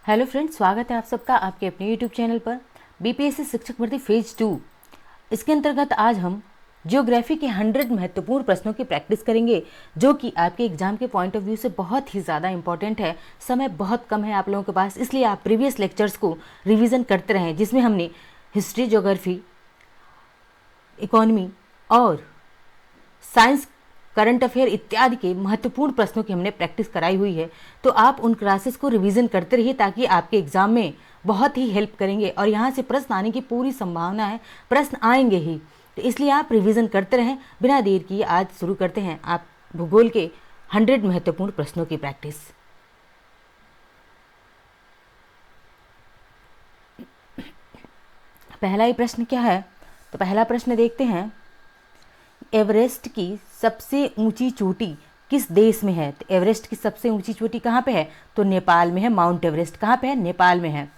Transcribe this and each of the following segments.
Hello friends, स्वागत है आप सबका आपके अपने यूट्यूब चैनल पर बीपीएससी शिक्षक भर्ती फेज 2। इसके अंतर्गत आज हम ज्योग्राफी के 100 महत्वपूर्ण प्रश्नों की प्रैक्टिस करेंगे, जो कि आपके एग्जाम के पॉइंट ऑफ व्यू से बहुत ही ज़्यादा इंपॉर्टेंट है। समय बहुत कम है आप लोगों के पास, इसलिए आप प्रीवियस लेक्चर्स को रिविज़न करते रहें, जिसमें हमने हिस्ट्री, ज्योग्राफी, इकोनॉमी और साइंस, करंट अफेयर इत्यादि के महत्वपूर्ण प्रश्नों की हमने प्रैक्टिस कराई हुई है। तो आप उन क्लासेस को रिवीजन करते रहिए, ताकि आपके एग्जाम में बहुत ही हेल्प करेंगे और यहाँ से प्रश्न आने की पूरी संभावना है, प्रश्न आएंगे ही। तो इसलिए आप रिवीजन करते रहें। बिना देर किए आज शुरू करते हैं आप भूगोल के 100 महत्वपूर्ण प्रश्नों की प्रैक्टिस। पहला ही प्रश्न क्या है, तो पहला प्रश्न देखते हैं, एवरेस्ट की सबसे ऊंची चोटी किस देश में है? तो एवरेस्ट की सबसे ऊंची चोटी कहाँ पे है? तो नेपाल में है। माउंट एवरेस्ट कहाँ पे है? नेपाल में है।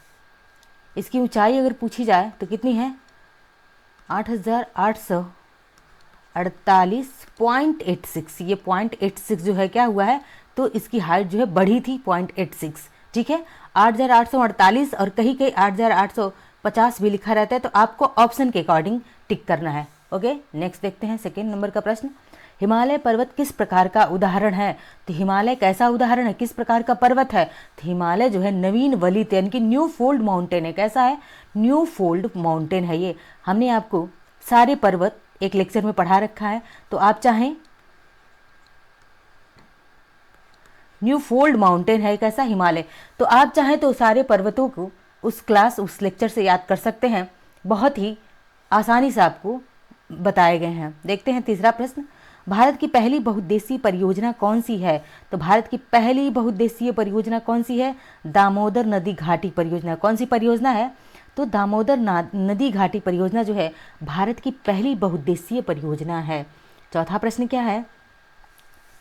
इसकी ऊंचाई अगर पूछी जाए तो कितनी है? 8,848.86। ये 0.86 जो है क्या हुआ है, तो इसकी हाइट जो है बढ़ी थी 0.86। ठीक है, 8,848 और कहीं कहीं 8,850 भी लिखा रहता है, तो आपको ऑप्शन के अकॉर्डिंग टिक करना है। ओके, नेक्स्ट देखते हैं सेकेंड नंबर का प्रश्न। हिमालय पर्वत किस प्रकार का उदाहरण है? तो हिमालय कैसा उदाहरण है, किस प्रकार का पर्वत है? तो हिमालय जो है नवीन वलित यानी कि न्यू फोल्ड माउंटेन है। कैसा है? न्यू फोल्ड माउंटेन है ये। हमने आपको सारे पर्वत एक लेक्चर में पढ़ा रखा है, तो आप चाहें, न्यू फोल्ड माउंटेन है कैसा? हिमालय। तो आप चाहें तो सारे पर्वतों को उस लेक्चर से याद कर सकते हैं, बहुत ही आसानी से आपको बताए गए हैं। देखते हैं तीसरा प्रश्न, भारत की पहली बहुउद्देशीय परियोजना कौन सी है? तो भारत की पहली बहुउद्देशीय परियोजना कौन सी है? दामोदर नदी घाटी परियोजना। कौन सी परियोजना है? तो दामोदर नदी घाटी परियोजना जो है भारत की पहली बहुउद्देशीय परियोजना है। चौथा प्रश्न क्या है?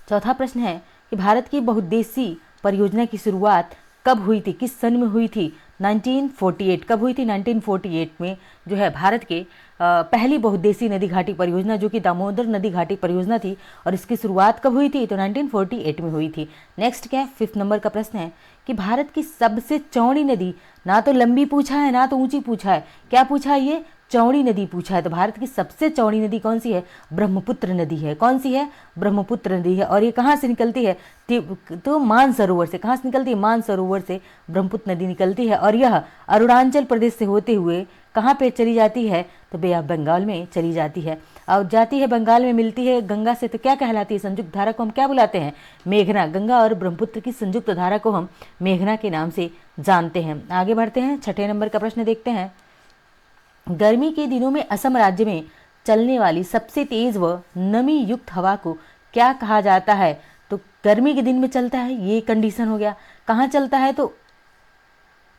चौथा प्रश्न है कि भारत की बहुउद्देशीय परियोजना की शुरुआत कब हुई थी, किस सन में हुई थी? 1948। कब हुई थी? 1948 में जो है भारत के पहली बहुउद्देशीय नदी घाटी परियोजना, जो कि दामोदर नदी घाटी परियोजना थी, और इसकी शुरुआत कब हुई थी? तो 1948 में हुई थी। नेक्स्ट क्या है? 5th नंबर का प्रश्न है कि भारत की सबसे चौड़ी नदी, ना तो लंबी पूछा है ना तो ऊंची पूछा है, क्या पूछा है? ये चौड़ी नदी पूछा है। तो भारत की सबसे चौड़ी नदी कौन सी है? ब्रह्मपुत्र नदी है। कौन सी है? ब्रह्मपुत्र नदी है। और ये कहाँ से निकलती है? तो मानसरोवर से। कहाँ से निकलती है? मानसरोवर से ब्रह्मपुत्र नदी निकलती है, और यह अरुणाचल प्रदेश से होते हुए कहाँ पे चली जाती है? तो बे ऑफ बंगाल में चली जाती है। और जाती है बंगाल में, मिलती है गंगा से, तो क्या कहलाती है? संयुक्त धारा को हम क्या बुलाते हैं? मेघना। गंगा और ब्रह्मपुत्र की संयुक्त धारा को हम मेघना के नाम से जानते हैं। आगे बढ़ते हैं, 6ठे नंबर का प्रश्न देखते हैं, गर्मी के दिनों में असम राज्य में चलने वाली सबसे तेज व नमी युक्त हवा को क्या कहा जाता है? तो गर्मी के दिन में चलता है, ये कंडीशन हो गया। कहाँ चलता है? तो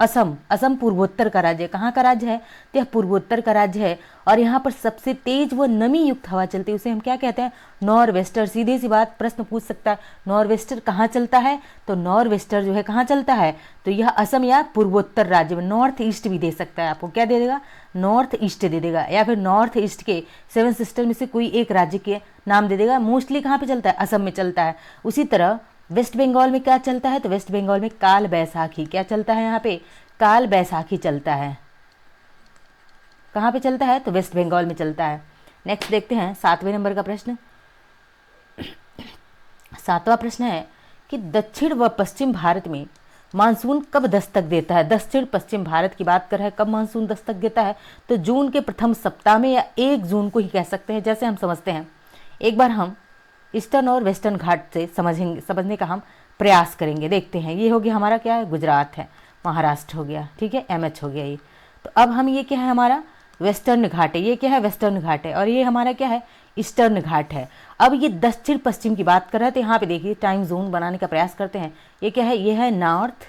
असम। असम पूर्वोत्तर का राज्य है। कहाँ का राज्य है? तो यह पूर्वोत्तर का राज्य है, और यहाँ पर सबसे तेज व नमी युक्त हवा चलती है, उसे हम क्या कहते हैं? Nor Wester. सीधी सी बात, प्रश्न पूछ सकता है, नॉर वेस्टर कहाँ चलता है? तो नॉर वेस्टर जो है कहाँ चलता है? तो यह असम या पूर्वोत्तर राज्य में। नॉर्थ ईस्ट भी दे सकता है, आपको क्या दे देगा? नॉर्थ ईस्ट दे देगा, या फिर नॉर्थ ईस्ट के 7 सिस्टर में से कोई एक राज्य के नाम दे देगा। मोस्टली कहाँ पे चलता है? असम में चलता है। उसी तरह वेस्ट बंगाल में क्या चलता है? तो वेस्ट बंगाल में काल बैसाखी। क्या चलता है यहाँ पे? काल बैसाखी चलता है। कहाँ पे चलता है? तो वेस्ट बंगाल में चलता है। नेक्स्ट देखते हैं 7वें नंबर का प्रश्न। 7वां प्रश्न है कि दक्षिण व पश्चिम भारत में मानसून कब दस्तक देता है? दक्षिण पश्चिम भारत की बात कर रहे हैं, कब मानसून दस्तक देता है? तो जून के प्रथम सप्ताह में, या 1 जून को ही कह सकते हैं, जैसे हम समझते हैं। एक बार हम ईस्टर्न और वेस्टर्न घाट से समझने का हम प्रयास करेंगे। देखते हैं, ये हो गया हमारा क्या है? गुजरात है, महाराष्ट्र हो गया, ठीक है, MH हो गया ये। तो अब हम, ये क्या है हमारा? वेस्टर्न घाट है। ये क्या है? वेस्टर्न घाट है। और ये हमारा क्या है? ईस्टर्न घाट है। अब ये दक्षिण पश्चिम की बात कर रहे हैं, तो यहाँ पे देखिए टाइम जोन बनाने का प्रयास करते हैं। ये क्या है? ये है नॉर्थ,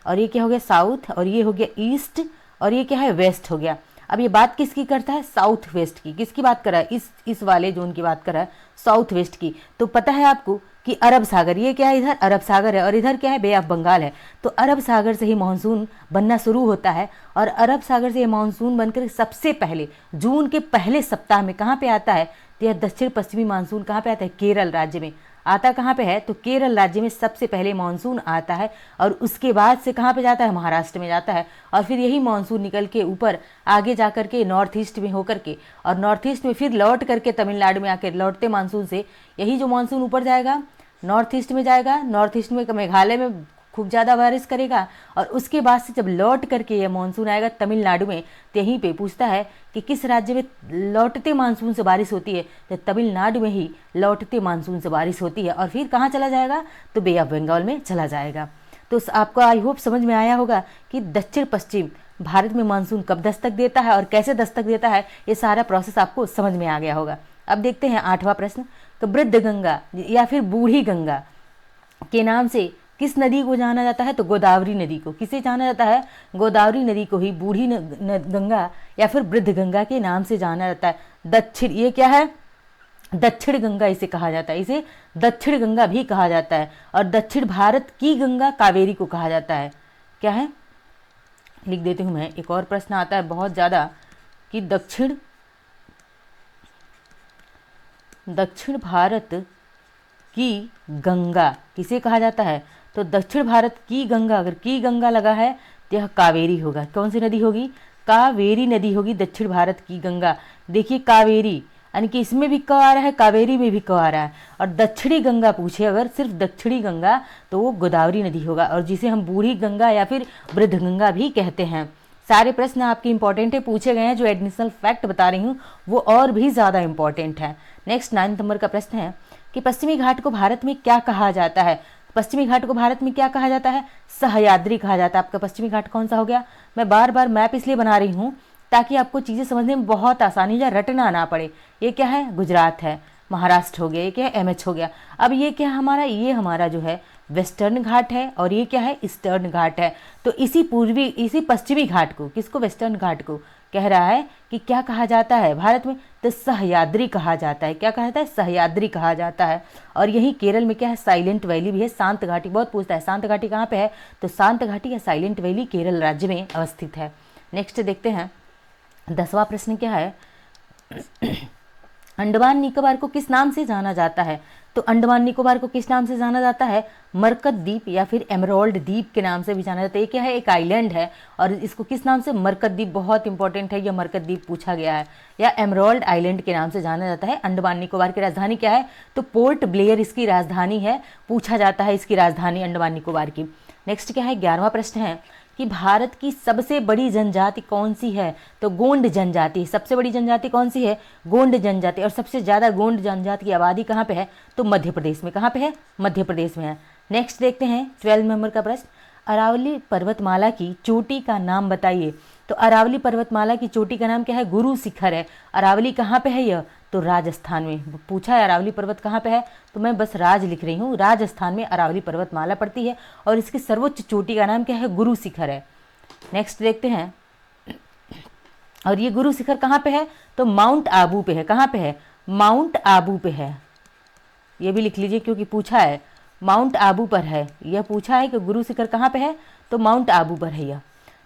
और ये क्या हो गया? साउथ, और ये हो गया ईस्ट, और ये क्या है? वेस्ट हो गया। अब ये बात किसकी करता है? साउथ वेस्ट की। किसकी बात कर रहा है? इस वाले जोन की बात कर रहा है, साउथ वेस्ट की। तो पता है आपको कि अरब सागर, ये क्या है? इधर अरब सागर है, और इधर क्या है? बे ऑफ बंगाल है। तो अरब सागर से ही मानसून बनना शुरू होता है, और अरब सागर से ये मानसून बनकर सबसे पहले जून के पहले सप्ताह में कहाँ पे आता है? तो यह दक्षिण पश्चिमी मानसून कहाँ पे आता है? केरल राज्य में आता कहाँ पे है, तो केरल राज्य में सबसे पहले मानसून आता है और उसके बाद से कहाँ पे जाता है, महाराष्ट्र में जाता है। और फिर यही मानसून निकल के ऊपर आगे जा कर के नॉर्थ ईस्ट में होकर के और नॉर्थ ईस्ट में फिर लौट करके तमिलनाडु में आकर लौटते मानसून से यही जो मानसून ऊपर जाएगा नॉर्थ ईस्ट में जाएगा, नॉर्थ ईस्ट में मेघालय में खूब ज़्यादा बारिश करेगा और उसके बाद से जब लौट करके यह मानसून आएगा तमिलनाडु में, तो यहीं पे पूछता है कि किस राज्य में लौटते मानसून से बारिश होती है, तो तमिलनाडु में ही लौटते मानसून से बारिश होती है। और फिर कहाँ चला जाएगा, तो बे ऑफ बंगाल में चला जाएगा। तो आपको आई होप समझ में आया होगा कि दक्षिण पश्चिम भारत में मानसून कब दस्तक देता है और कैसे दस्तक देता है, ये सारा प्रोसेस आपको समझ में आ गया होगा। अब देखते हैं 8वां प्रश्न, तो वृद्ध गंगा या फिर बूढ़ी गंगा के नाम से किस नदी को जाना जाता है, तो गोदावरी नदी को। किसे जाना जाता है, गोदावरी नदी को ही बूढ़ी गंगा या फिर वृद्ध गंगा के नाम से जाना जाता है। दक्षिण, ये क्या है, दक्षिण गंगा इसे कहा जाता है, इसे दक्षिण गंगा भी कहा जाता है। और दक्षिण भारत की गंगा कावेरी को कहा जाता है। क्या है, लिख देती हूँ मैं। एक और प्रश्न आता है बहुत ज़्यादा कि दक्षिण भारत की गंगा किसे कहा जाता है, तो दक्षिण भारत की गंगा, अगर की गंगा लगा है तो यह कावेरी होगा। कौन सी नदी होगी, कावेरी नदी होगी दक्षिण भारत की गंगा। देखिए कावेरी यानी कि इसमें भी क आ रहा है, कावेरी में भी क आ रहा है। और दक्षिणी गंगा पूछे अगर सिर्फ दक्षिणी गंगा, तो वो गोदावरी नदी होगा और जिसे हम बूढ़ी गंगा या फिर वृद्ध गंगा भी कहते हैं। सारे प्रश्न आपके इंपॉर्टेंट है, पूछे गए हैं। जो एडिशनल फैक्ट बता रही हूँ वो और भी ज़्यादा इंपॉर्टेंट है। नेक्स्ट 9 नंबर का प्रश्न है कि पश्चिमी घाट को भारत में क्या कहा जाता है। पश्चिमी घाट को भारत में क्या कहा जाता है, सह्याद्री कहा जाता है। आपका पश्चिमी घाट कौन सा हो गया, मैं बार बार मैप इसलिए बना रही हूँ ताकि आपको चीज़ें समझने में बहुत आसानी या रटना ना पड़े। ये क्या है, गुजरात है, महाराष्ट्र हो गया, ये क्या है, एमएच हो गया। अब ये क्या है हमारा, ये हमारा जो है वेस्टर्न घाट है और ये क्या है, ईस्टर्न घाट है। तो इसी पश्चिमी घाट को, किसको, वेस्टर्न घाट को कह रहा है कि क्या कहा जाता है भारत में, तो सह्याद्री कहा जाता है। क्या कहा जाता है, सह्याद्री कहा जाता है। और यही केरल में क्या है, साइलेंट वैली भी है, शांत घाटी। बहुत पूछता है शांत घाटी कहाँ पे है, तो शांत घाटी या साइलेंट वैली केरल राज्य में अवस्थित है। नेक्स्ट देखते हैं 10वां प्रश्न क्या है, अंडमान निकोबार को किस नाम से जाना जाता है। तो अंडमान निकोबार को किस नाम से जाना जाता है, मरकत द्वीप या फिर एमराल्ड द्वीप के नाम से भी जाना जाता है। ये क्या है, एक आइलैंड है और इसको किस नाम से, मरकत द्वीप। बहुत इंपॉर्टेंट है, यह मरकत द्वीप पूछा गया है, या एमराल्ड आइलैंड के नाम से जाना जाता है। अंडमान निकोबार की राजधानी क्या है, तो पोर्ट ब्लेयर इसकी राजधानी है। पूछा जाता है इसकी राजधानी अंडमान निकोबार की। नेक्स्ट क्या है, 11वां प्रश्न है कि भारत की सबसे बड़ी जनजाति कौन सी है, तो गोंड जनजाति। सबसे बड़ी जनजाति कौन सी है, गोंड जनजाति। और सबसे ज़्यादा गोंड जनजाति की आबादी कहाँ पे है, तो मध्य प्रदेश में। कहाँ पे है, मध्य प्रदेश में है। नेक्स्ट देखते हैं 12 नंबर का प्रश्न, अरावली पर्वतमाला की चोटी का नाम बताइए। तो अरावली पर्वतमाला की चोटी का नाम क्या है, गुरु शिखर है। अरावली कहाँ पे है यह, तो राजस्थान में। पूछा है अरावली पर्वत कहाँ पे है, तो मैं बस राज लिख रही हूँ। राजस्थान में अरावली पर्वतमाला पड़ती है और इसकी सर्वोच्च चोटी का नाम क्या है, गुरु शिखर है। नेक्स्ट देखते हैं, और ये गुरु शिखर कहाँ पे है, तो माउंट आबू पे है। कहाँ पे है, माउंट आबू पे है। ये भी लिख लीजिए क्योंकि पूछा है, माउंट आबू पर है। यह पूछा है कि गुरु शिखर कहाँ पे है, तो माउंट आबू पर है यह।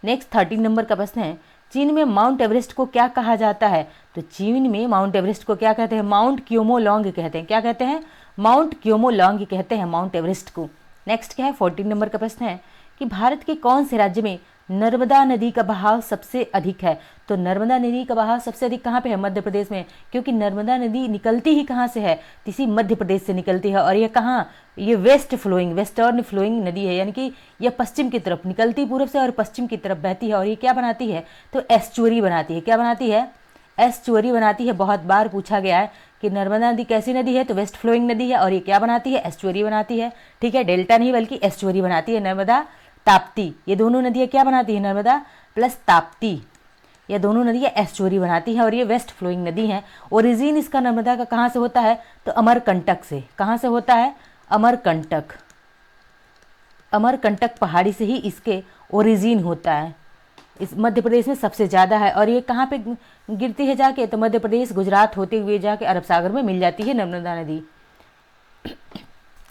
नेक्स्ट 13 नंबर का प्रश्न है, चीन में माउंट एवरेस्ट को क्या कहा जाता है। तो चीन में माउंट एवरेस्ट को क्या कहते हैं, माउंट क्योमोलोंग कहते हैं। क्या कहते हैं, माउंट क्योमोलोंग कहते हैं माउंट एवरेस्ट को। नेक्स्ट क्या है, 14 नंबर का प्रश्न है कि भारत के कौन से राज्य में नर्मदा नदी का बहाव सबसे अधिक है। तो नर्मदा नदी का बहाव सबसे अधिक कहाँ पे है, मध्य प्रदेश में। क्योंकि नर्मदा नदी निकलती ही कहाँ से है, इसी मध्य प्रदेश से निकलती है। और ये कहाँ, ये वेस्टर्न फ्लोइंग नदी है, यानी कि यह पश्चिम की तरफ निकलती, पूर्व से और पश्चिम की तरफ बहती है। और ये क्या बनाती है, तो एस्चुअरी बनाती है। क्या बनाती है, एस्चुअरी बनाती है। बहुत बार पूछा गया है कि नर्मदा नदी कैसी नदी है, तो वेस्ट फ्लोइंग नदी है। और ये क्या बनाती है, एस्चुअरी बनाती है। ठीक है, डेल्टा नहीं बल्कि एस्चुअरी बनाती है। नर्मदा, ताप्ती, ये दोनों नदियाँ क्या बनाती है, नर्मदा प्लस ताप्ती, ये दोनों नदियाँ एस्चुअरी बनाती हैं। और ये वेस्ट फ्लोइंग नदी हैं। ओरिजिन इसका नर्मदा का कहाँ से होता है, तो अमरकंटक से। कहाँ से होता है, अमरकंटक, अमरकंटक पहाड़ी से ही इसके ओरिजिन होता है। इस मध्य प्रदेश में सबसे ज़्यादा है। और ये कहाँ पे गिरती है जाके, तो मध्य प्रदेश गुजरात होते हुए जाके अरब सागर में मिल जाती है नर्मदा नदी।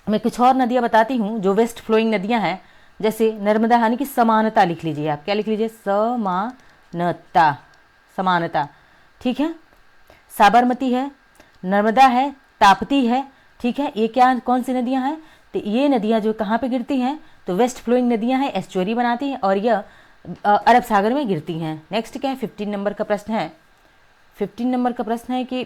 मैं कुछ और नदियाँ बताती हूँ जो वेस्ट फ्लोइंग नदियाँ हैं, जैसे नर्मदा, यानी कि समानता लिख लीजिए आप। क्या लिख लीजिए, समानता, समानता। ठीक है, साबरमती है, नर्मदा है, ताप्ती है, ठीक है। ये क्या कौन सी नदियाँ हैं, तो ये नदियाँ जो कहाँ पे गिरती हैं, तो वेस्ट फ्लोइंग नदियाँ हैं, एस्चुअरी बनाती हैं और यह अरब सागर में गिरती हैं। नेक्स्ट क्या है, 15 नंबर का प्रश्न है। 15 नंबर का प्रश्न है कि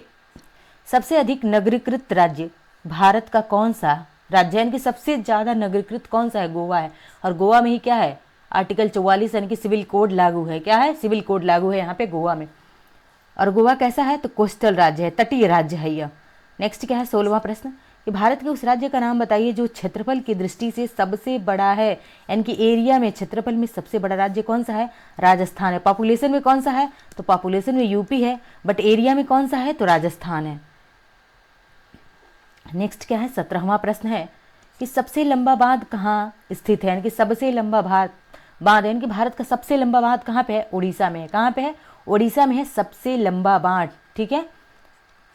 सबसे अधिक नगरीकृत राज्य भारत का कौन सा राज्य है, यानी कि सबसे ज़्यादा नगरीकृत कौन सा है, गोवा है। और गोवा में ही क्या है, आर्टिकल 44 यानी कि सिविल कोड लागू है। क्या है, सिविल कोड लागू है यहाँ पे गोवा में। और गोवा कैसा है, तो कोस्टल राज्य है, तटीय राज्य है यह। नेक्स्ट क्या है, 16वां प्रश्न कि भारत के उस राज्य का नाम बताइए जो क्षेत्रफल की दृष्टि से सबसे बड़ा है, यानी कि एरिया में, क्षेत्रफल में सबसे बड़ा राज्य कौन सा है, राजस्थान है। पॉपुलेशन में कौन सा है, तो पॉपुलेशन में यूपी है, बट एरिया में कौन सा है, तो राजस्थान है। नेक्स्ट क्या है, 17वां प्रश्न है कि सबसे लंबा बांध कहाँ स्थित है, यानी कि सबसे लंबा बांध यानी कि भारत का सबसे लंबा बांध कहाँ पे है, उड़ीसा में है। कहाँ पे है, उड़ीसा में है सबसे लंबा बांध, ठीक है।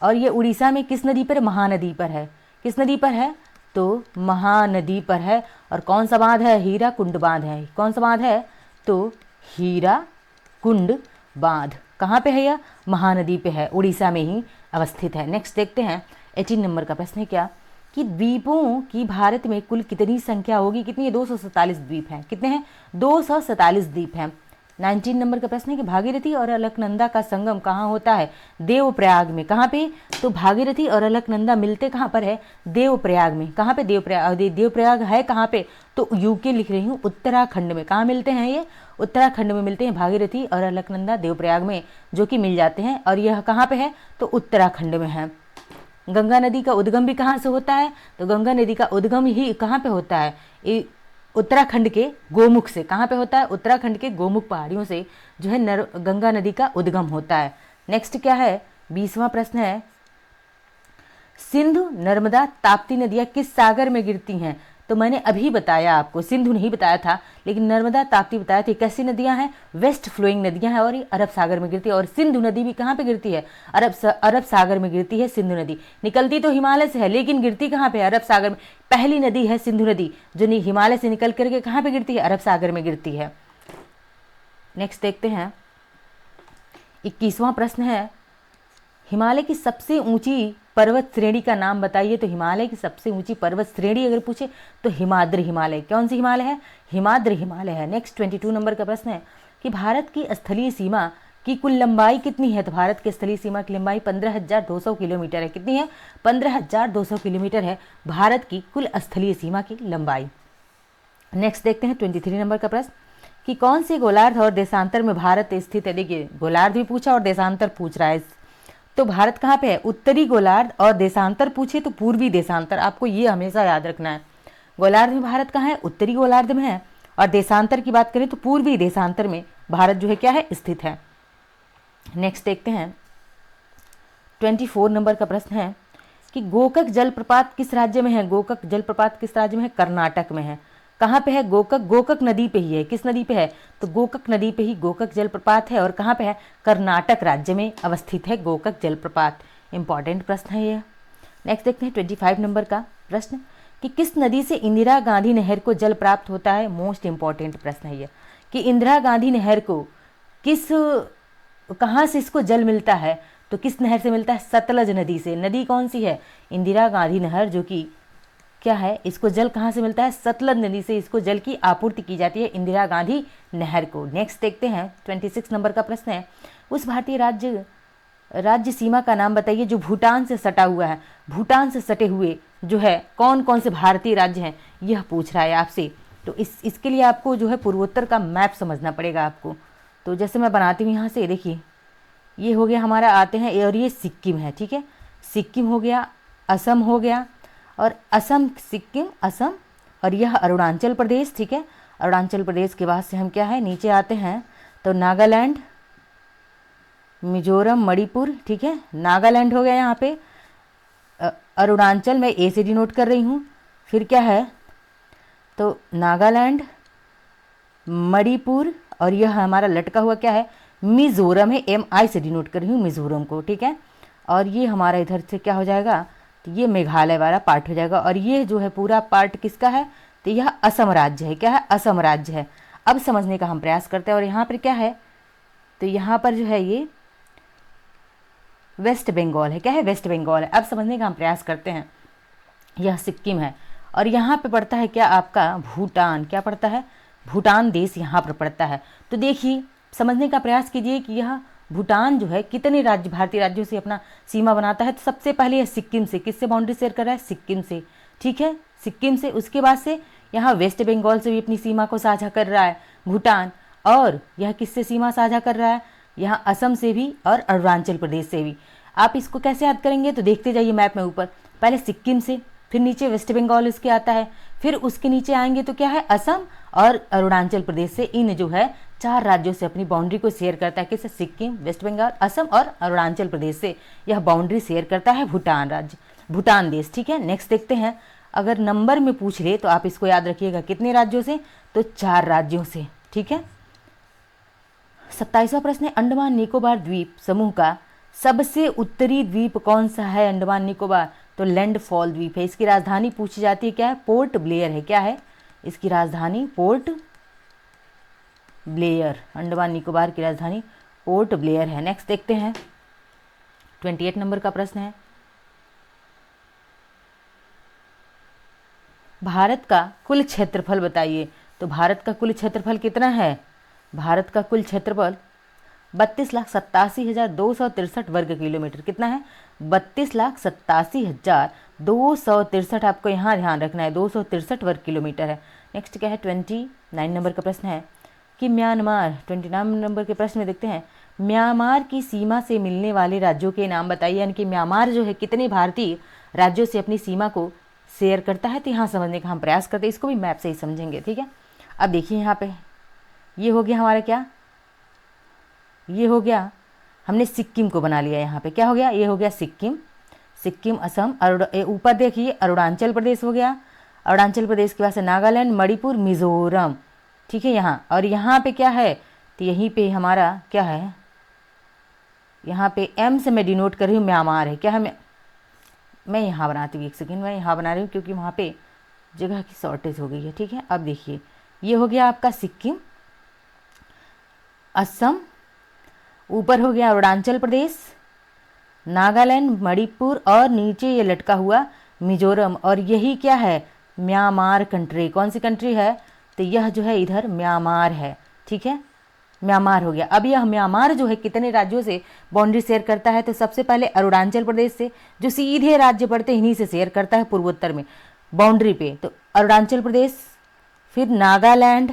और ये उड़ीसा में किस नदी पर, महानदी पर है। किस नदी पर है, तो महानदी पर है। और कौन सा बांध है, हीरा कुंड बांध है। कौन सा बांध है, तो हीरा कुंड बांध। कहाँ पे है यह, महानदी पे है, उड़ीसा में ही अवस्थित है। नेक्स्ट देखते हैं, 18 नंबर का प्रश्न है क्या कि द्वीपों की भारत में कुल कितनी संख्या होगी, कितनी है, 247 द्वीप हैं। कितने हैं, 247 द्वीप हैं। 19 नंबर का प्रश्न है कि भागीरथी और अलकनंदा का संगम कहाँ होता है, देवप्रयाग में। कहाँ पे, तो भागीरथी और अलकनंदा मिलते कहाँ पर है, देवप्रयाग में। कहाँ पे, देवप्रयाग। देवप्रयाग है कहाँ पे, तो यूके लिख रही हूँ, उत्तराखंड में। कहाँ मिलते हैं ये, उत्तराखंड में मिलते हैं भागीरथी और अलकनंदा देवप्रयाग में, जो कि मिल जाते हैं। और यह कहाँ पे है, तो उत्तराखंड में है। गंगा नदी का उद्गम भी कहाँ से होता है, तो गंगा नदी का उद्गम ही कहाँ पे होता है, उत्तराखंड के गोमुख से। कहाँ पे होता है, उत्तराखंड के गोमुख पहाड़ियों से जो है गंगा नदी का उद्गम होता है। नेक्स्ट क्या है, 20वां प्रश्न है, सिंधु नर्मदा ताप्ती नदियाँ किस सागर में गिरती हैं, तो मैंने अभी बताया आपको, सिंधु नहीं बताया था, लेकिन नर्मदा ताप्ती बताया था। कैसी नदियां हैं, वेस्ट फ्लोइंग नदियां हैं और ये अरब सागर में गिरती है। और सिंधु नदी भी कहाँ पे गिरती है, अरब सागर में गिरती है सिंधु नदी। निकलती तो हिमालय से है, लेकिन गिरती कहाँ पे, अरब सागर में। पहली नदी है सिंधु नदी जो हिमालय से निकल करके कहाँ पे गिरती है, अरब सागर में गिरती है। नेक्स्ट देखते हैं, 21वां प्रश्न है, हिमालय की सबसे ऊंची पर्वत श्रेणी का नाम बताइए। तो हिमालय की सबसे ऊंची पर्वत श्रेणी अगर पूछे तो हिमाद्री हिमालय। कौन सी हिमालय है, हिमाद्री हिमालय है। नेक्स्ट 22 नंबर का प्रश्न है कि भारत की स्थलीय सीमा की कुल लंबाई कितनी है, तो भारत की स्थलीय सीमा की लंबाई 15,200 किलोमीटर है। कितनी है, 15,200 किलोमीटर है भारत की कुल स्थलीय सीमा की लंबाई। नेक्स्ट देखते हैं 23 नंबर का प्रश्न कि कौन से गोलार्ध और देशांतर में भारत स्थित है। देखिए, गोलार्ध भी पूछा और देशांतर पूछ रहा है, तो भारत कहाँ पे है, उत्तरी गोलार्ध। और देशांतर पूछे तो पूर्वी देशांतर, आपको ये हमेशा याद रखना है। गोलार्ध में भारत कहाँ है, उत्तरी गोलार्ध में है। और देशांतर की बात करें तो पूर्वी देशांतर में भारत जो है क्या है, स्थित है। नेक्स्ट देखते हैं, 24 नंबर का प्रश्न है कि गोकक जलप्रपात किस राज्य में है। गोकक जलप्रपात किस राज्य में है, कर्नाटक में है। कहाँ पे है, गोकक, गोकक नदी पे ही है। किस नदी पे है, तो गोकक नदी पे ही गोकक जलप्रपात है। और कहाँ पे है, कर्नाटक राज्य में अवस्थित है गोकक जलप्रपात। इंपॉर्टेंट प्रश्न है ये। नेक्स्ट देखते हैं 25 नंबर का प्रश्न कि किस नदी से इंदिरा गांधी नहर को जल प्राप्त होता है। मोस्ट इंपॉर्टेंट प्रश्न है ये कि इंदिरा गांधी नहर को कहाँ से इसको जल मिलता है, तो किस नहर से मिलता है, सतलज नदी से। नदी कौन सी है, इंदिरा गांधी नहर, जो कि क्या है, इसको जल कहाँ से मिलता है, सतलज नदी से इसको जल की आपूर्ति की जाती है इंदिरा गांधी नहर को। नेक्स्ट देखते हैं 26 नंबर का प्रश्न है, उस भारतीय राज्य सीमा का नाम बताइए जो भूटान से सटा हुआ है। भूटान से सटे हुए जो है कौन कौन से भारतीय राज्य हैं, यह पूछ रहा है आपसे। तो इसके लिए आपको जो है पूर्वोत्तर का मैप समझना पड़ेगा आपको। तो जैसे मैं बनाती हूँ यहाँ से, देखिए ये हो गया हमारा, आते हैं और ये सिक्किम है, ठीक है, सिक्किम हो गया, असम हो गया, और असम, सिक्किम, असम, और यह अरुणाचल प्रदेश, ठीक है। अरुणाचल प्रदेश के बाद से हम क्या है, नीचे आते हैं तो नागालैंड, मिजोरम, मणिपुर, ठीक है, नागालैंड हो गया यहाँ पे। अरुणाचल में ए से डिनोट कर रही हूँ, फिर क्या है, तो नागालैंड, मणिपुर, और यह हमारा लटका हुआ क्या है, मिजोरम है, MI से डिनोट कर रही हूँ मिजोरम को, ठीक है। और ये हमारा इधर से क्या हो जाएगा, तो ये मेघालय वाला पार्ट हो जाएगा। और ये जो है पूरा पार्ट किसका है, तो यह असम राज्य है। क्या है, असम राज्य है। अब समझने का हम प्रयास करते हैं। और यहाँ पर क्या है, तो यहाँ पर जो है ये वेस्ट बंगाल है। क्या है, वेस्ट बंगाल है। अब समझने का हम प्रयास करते हैं। यह सिक्किम है। और यहाँ पे पड़ता है क्या आपका भूटान, क्या पड़ता है, भूटान देश यहाँ पर पड़ता है। तो देखिए समझने का प्रयास कीजिए कि यह भूटान जो है कितने राज्य, भारतीय राज्यों से अपना सीमा बनाता है। तो सबसे पहले यह सिक्किम से, किससे बाउंड्री शेयर कर रहा है, सिक्किम से, ठीक है, सिक्किम से। उसके बाद से यहाँ वेस्ट बंगाल से भी अपनी सीमा को साझा कर रहा है भूटान। और यह किससे सीमा साझा कर रहा है, यहाँ असम से भी और अरुणाचल प्रदेश से भी। आप इसको कैसे याद करेंगे, तो देखते जाइए मैप में ऊपर, पहले सिक्किम से, फिर नीचे वेस्ट बंगाल इसके आता है, फिर उसके नीचे आएंगे तो क्या है, असम और अरुणाचल प्रदेश से। इन जो है 4 राज्यों से अपनी बाउंड्री को शेयर करता है, किससे, सिक्किम, वेस्ट बंगाल, असम और अरुणाचल प्रदेश से यह बाउंड्री शेयर करता है भूटान राज्य, भूटान देश, ठीक है। नेक्स्ट देखते हैं, अगर नंबर में पूछ ले तो आप इसको याद रखिएगा, कितने राज्यों से, तो 4 राज्यों से, ठीक है। 27वां प्रश्न है, अंडमान निकोबार द्वीप समूह का सबसे उत्तरी द्वीप कौन सा है, अंडमान निकोबार, तो लैंडफॉल द्वीप है। इसकी राजधानी पूछी जाती है, क्या है, पोर्ट ब्लेयर है, क्या है इसकी राजधानी, पोर्ट ब्लेयर, अंडमान निकोबार की राजधानी पोर्ट ब्लेयर है। नेक्स्ट देखते हैं, 28 नंबर का प्रश्न है, भारत का कुल क्षेत्रफल बताइए। तो भारत का कुल क्षेत्रफल कितना है, भारत का कुल क्षेत्रफल 32,87,263 वर्ग किलोमीटर, कितना है, 32,87,263, आपको यहाँ ध्यान रखना है, 263 वर्ग किलोमीटर है। नेक्स्ट क्या है, 29 नंबर का प्रश्न है कि म्यांमार, 29 नंबर के प्रश्न में देखते हैं, म्यांमार की सीमा से मिलने वाले राज्यों के नाम बताइए। यानी कि म्यांमार जो है कितने भारतीय राज्यों से अपनी सीमा को शेयर करता है, तो यहाँ समझने का हम प्रयास करते हैं, इसको भी मैप से ही समझेंगे, ठीक है। अब देखिए यहाँ पे ये हो गया हमारा क्या, ये हो गया, हमने सिक्किम को बना लिया, यहाँ पे क्या हो गया, ये हो गया सिक्किम, सिक्किम, असम, ऊपर देखिए अरुणाचल प्रदेश हो गया, अरुणाचल प्रदेश के बाद से नागालैंड, मणिपुर, मिजोरम, ठीक है यहाँ। और यहाँ पे क्या है, तो यहीं पे हमारा क्या है, यहाँ पे एम से मैं डिनोट कर रही हूँ, म्यांमार है, क्या है, मैं यहाँ बनाती हूँ, एक सेकेंड, मैं यहाँ बना रही हूँ क्योंकि वहाँ पे जगह की शॉर्टेज हो गई है, ठीक है। अब देखिए ये हो गया आपका सिक्किम, असम, ऊपर हो गया अरुणाचल प्रदेश, नागालैंड, मणिपुर और नीचे ये लटका हुआ मिजोरम। और यही क्या है, म्यांमार कंट्री, कौन सी कंट्री है, तो यह जो है इधर म्यांमार है, ठीक है, म्यांमार हो गया। अब यह म्यांमार जो है कितने राज्यों से बाउंड्री शेयर करता है, तो सबसे पहले अरुणाचल प्रदेश से, जो सीधे राज्य पड़ते हैं इन्हीं से शेयर करता है पूर्वोत्तर में बाउंड्री पे, तो अरुणाचल प्रदेश, फिर नागालैंड,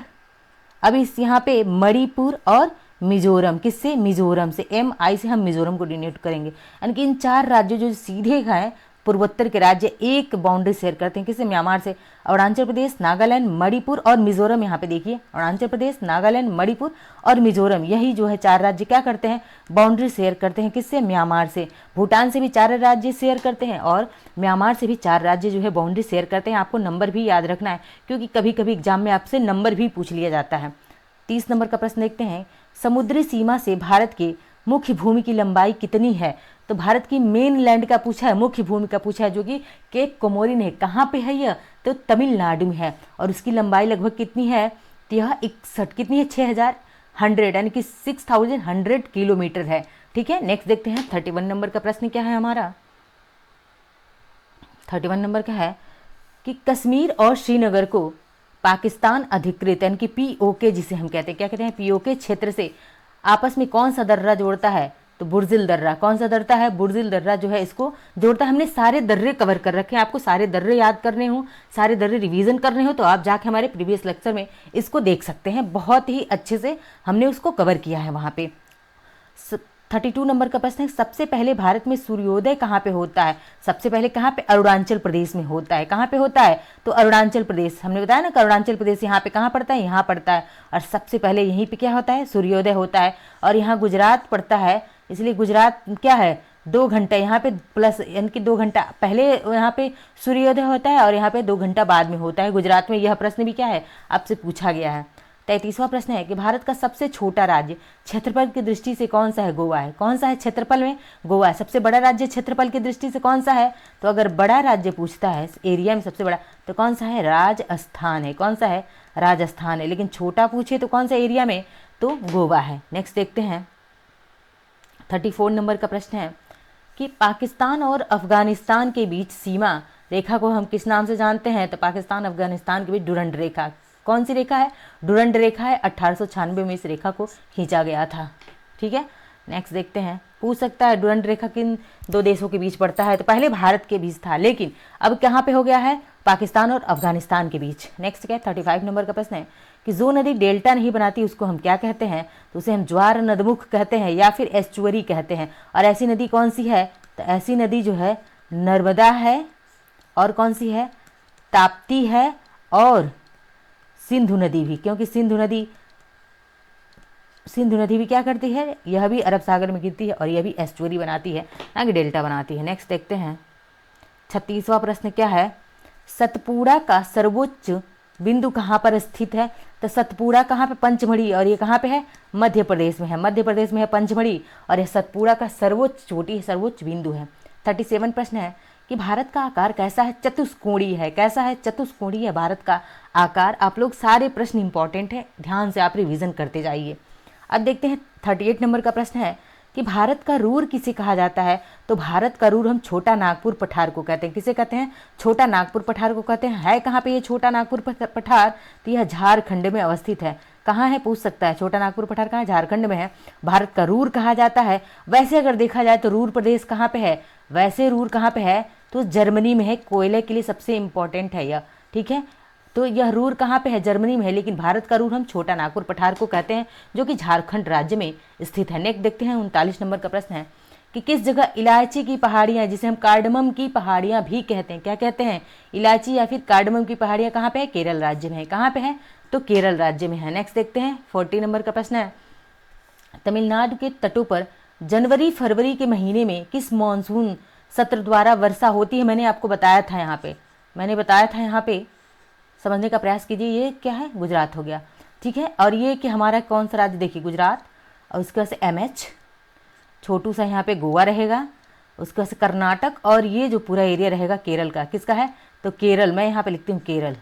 अब इस यहाँ पे मणिपुर और मिजोरम, किससे, मिजोरम से, MI से हम मिजोरम को डिनोट करेंगे। यानी कि इन 4 राज्यों जो सीधे हैं पूर्वोत्तर के राज्य, एक बाउंड्री शेयर करते हैं, किससे, म्यांमार से, अरुणाचल प्रदेश, नागालैंड, मणिपुर और मिजोरम। यहाँ पे देखिए अरुणाचल प्रदेश, नागालैंड, मणिपुर और मिजोरम, यही जो है 4 राज्य क्या करते हैं, बाउंड्री शेयर करते हैं, किससे, म्यांमार से। भूटान से भी 4 राज्य शेयर करते हैं और म्यांमार से भी 4 राज्य जो है बाउंड्री शेयर करते हैं। आपको नंबर भी याद रखना है क्योंकि कभी कभी एग्जाम में आपसे नंबर भी पूछ लिया जाता है। 30 नंबर का प्रश्न देखते हैं, समुद्री सीमा से भारत के मुख्य भूमि की लंबाई कितनी है। तो भारत की मेन लैंड का पूछा है, मुख्य भूमि का पूछा है, जो कि केप कोमोरिन है, कहाँ पे है यह, तो तमिलनाडु में है। और उसकी लंबाई लगभग कितनी है, तो यह 61 कितनी है, 6100, यानी कि 6100 किलोमीटर है, ठीक है। नेक्स्ट देखते हैं 31 नंबर का प्रश्न क्या है हमारा, 31 नंबर का है कि कश्मीर और श्रीनगर को पाकिस्तान अधिकृत यानी कि POK जिसे हम कहते हैं, क्या कहते हैं, POK क्षेत्र से आपस में कौन सा दर्रा जोड़ता है, तो बुर्जिल दर्रा, कौन सा दर्रा है, बुर्जिल दर्रा जो है इसको जोड़ता है। हमने सारे दर्रे कवर कर रखे हैं, आपको सारे दर्रे याद करने हो, सारे दर्रे रिवीजन करने हो तो आप जाके हमारे प्रीवियस लेक्चर में इसको देख सकते हैं, बहुत ही अच्छे से हमने उसको कवर किया है वहाँ पे। 32 नंबर का प्रश्न है, सबसे पहले भारत में सूर्योदय कहाँ पे होता है। सबसे पहले कहाँ पे, अरुणाचल प्रदेश में होता है। कहाँ पे होता है, तो अरुणाचल प्रदेश, हमने बताया ना कि अरुणाचल प्रदेश यहाँ पे कहाँ पड़ता है, यहाँ पड़ता है। और सबसे पहले यहीं पे क्या होता है, सूर्योदय होता है। और यहाँ गुजरात पड़ता है, इसलिए गुजरात क्या है, 2 घंटा यहाँ पे प्लस, यानी कि 2 घंटा पहले यहाँ पे सूर्योदय होता है और यहाँ पे 2 घंटा बाद में होता है गुजरात में। यह प्रश्न भी क्या है, आपसे पूछा गया है। 33वां प्रश्न है कि भारत का सबसे छोटा राज्य क्षेत्रफल की दृष्टि से कौन सा है, गोवा है। कौन सा है क्षेत्रफल में, गोवा है। सबसे बड़ा राज्य क्षेत्रफल की दृष्टि से कौन सा है, तो अगर बड़ा राज्य पूछता है एरिया में सबसे बड़ा तो कौन सा है, राजस्थान है। कौन सा है, राजस्थान है। लेकिन छोटा पूछे तो कौन सा एरिया में, तो गोवा है। नेक्स्ट देखते हैं 34 नंबर का प्रश्न है कि पाकिस्तान और अफगानिस्तान के बीच सीमा रेखा को हम किस नाम से जानते हैं? तो पाकिस्तान अफगानिस्तान के बीच डुरंड रेखा। कौन सी रेखा है? डुरंड रेखा है। 1896 में इस रेखा को खींचा गया था। ठीक है, नेक्स्ट देखते हैं। पूछ सकता है डुरंड रेखा किन दो देशों के बीच पड़ता है? तो पहले भारत के बीच था, लेकिन अब कहाँ पे हो गया है? पाकिस्तान और अफगानिस्तान के बीच। नेक्स्ट क्या है? 35 नंबर का प्रश्न है कि जो नदी डेल्टा नहीं बनाती उसको हम क्या कहते हैं? तो उसे हम ज्वार नदमुख कहते हैं या फिर एस्चुअरी कहते हैं। और ऐसी नदी कौन सी है? तो ऐसी नदी जो है नर्मदा है, और कौन सी है? ताप्ती है, और सिंधु नदी भी, क्योंकि सिंधु नदी भी क्या करती है? यह भी अरब सागर में गिरती है और यह भी एस्चुअरी बनाती है, ना कि डेल्टा बनाती है। नेक्स्ट देखते हैं 36वां प्रश्न क्या है? सतपुड़ा का सर्वोच्च बिंदु कहाँ पर स्थित है? तो सतपुड़ा कहाँ पे? पंचमढ़ी। और ये कहाँ पे है? मध्य प्रदेश में है। मध्य प्रदेश में है पंचमढ़ी, और यह सतपुड़ा का सर्वोच्च चोटी, सर्वोच्च बिंदु है। 37 प्रश्न है कि भारत का आकार कैसा है? चतुष्कोणीय है। कैसा है? चतुष्कोणीय है भारत का आकार। आप लोग सारे प्रश्न इंपॉर्टेंट है, ध्यान से आप रिवीजन करते जाइए। अब देखते हैं 38 नंबर का प्रश्न है कि भारत का रूर किसे कहा जाता है? तो भारत का रूर हम छोटा नागपुर पठार को कहते हैं। किसे कहते हैं? छोटा नागपुर पठार को कहते हैं। है कहाँ पे ये छोटा नागपुर पठार? तो यह झारखंड में अवस्थित है। कहाँ है? पूछ सकता है। छोटा नागपुर पठार कहाँ है? झारखंड में है। भारत का रूर कहा जाता है। वैसे अगर देखा जाए तो रूर प्रदेश कहाँ पे है? वैसे रूर कहाँ पे है? तो जर्मनी में है। कोयले के लिए सबसे इंपॉर्टेंट है यह। ठीक है, तो यह रूर कहाँ पे है? जर्मनी में है। लेकिन भारत का रूर हम छोटा नागपुर पठार को कहते हैं, जो कि झारखंड राज्य में स्थित है। नेक्स्ट देखते हैं 39 नंबर का प्रश्न है कि किस जगह इलायची की पहाड़ियाँ, जिसे हम कार्डमम की पहाड़ियाँ भी कहते हैं, क्या कहते हैं? इलायची या फिर कार्डमम की पहाड़ियाँ कहाँ पे है? केरल राज्य में है। कहाँ पे है? तो केरल राज्य में है। नेक्स्ट देखते हैं 40 नंबर का प्रश्न है तमिलनाडु के तटों पर जनवरी फरवरी के महीने में किस मानसून सत्र द्वारा वर्षा होती है? मैंने आपको बताया था यहाँ पे समझने का प्रयास कीजिए। ये क्या है? गुजरात हो गया। ठीक है, और ये कि हमारा कौन सा राज्य? देखिए गुजरात, और उसके बाद से MH, छोटू सा यहाँ पे गोवा रहेगा, उसके बाद से कर्नाटक, और ये जो पूरा एरिया रहेगा केरल का। किसका है? तो केरल। मैं यहाँ पे लिखती हूँ केरल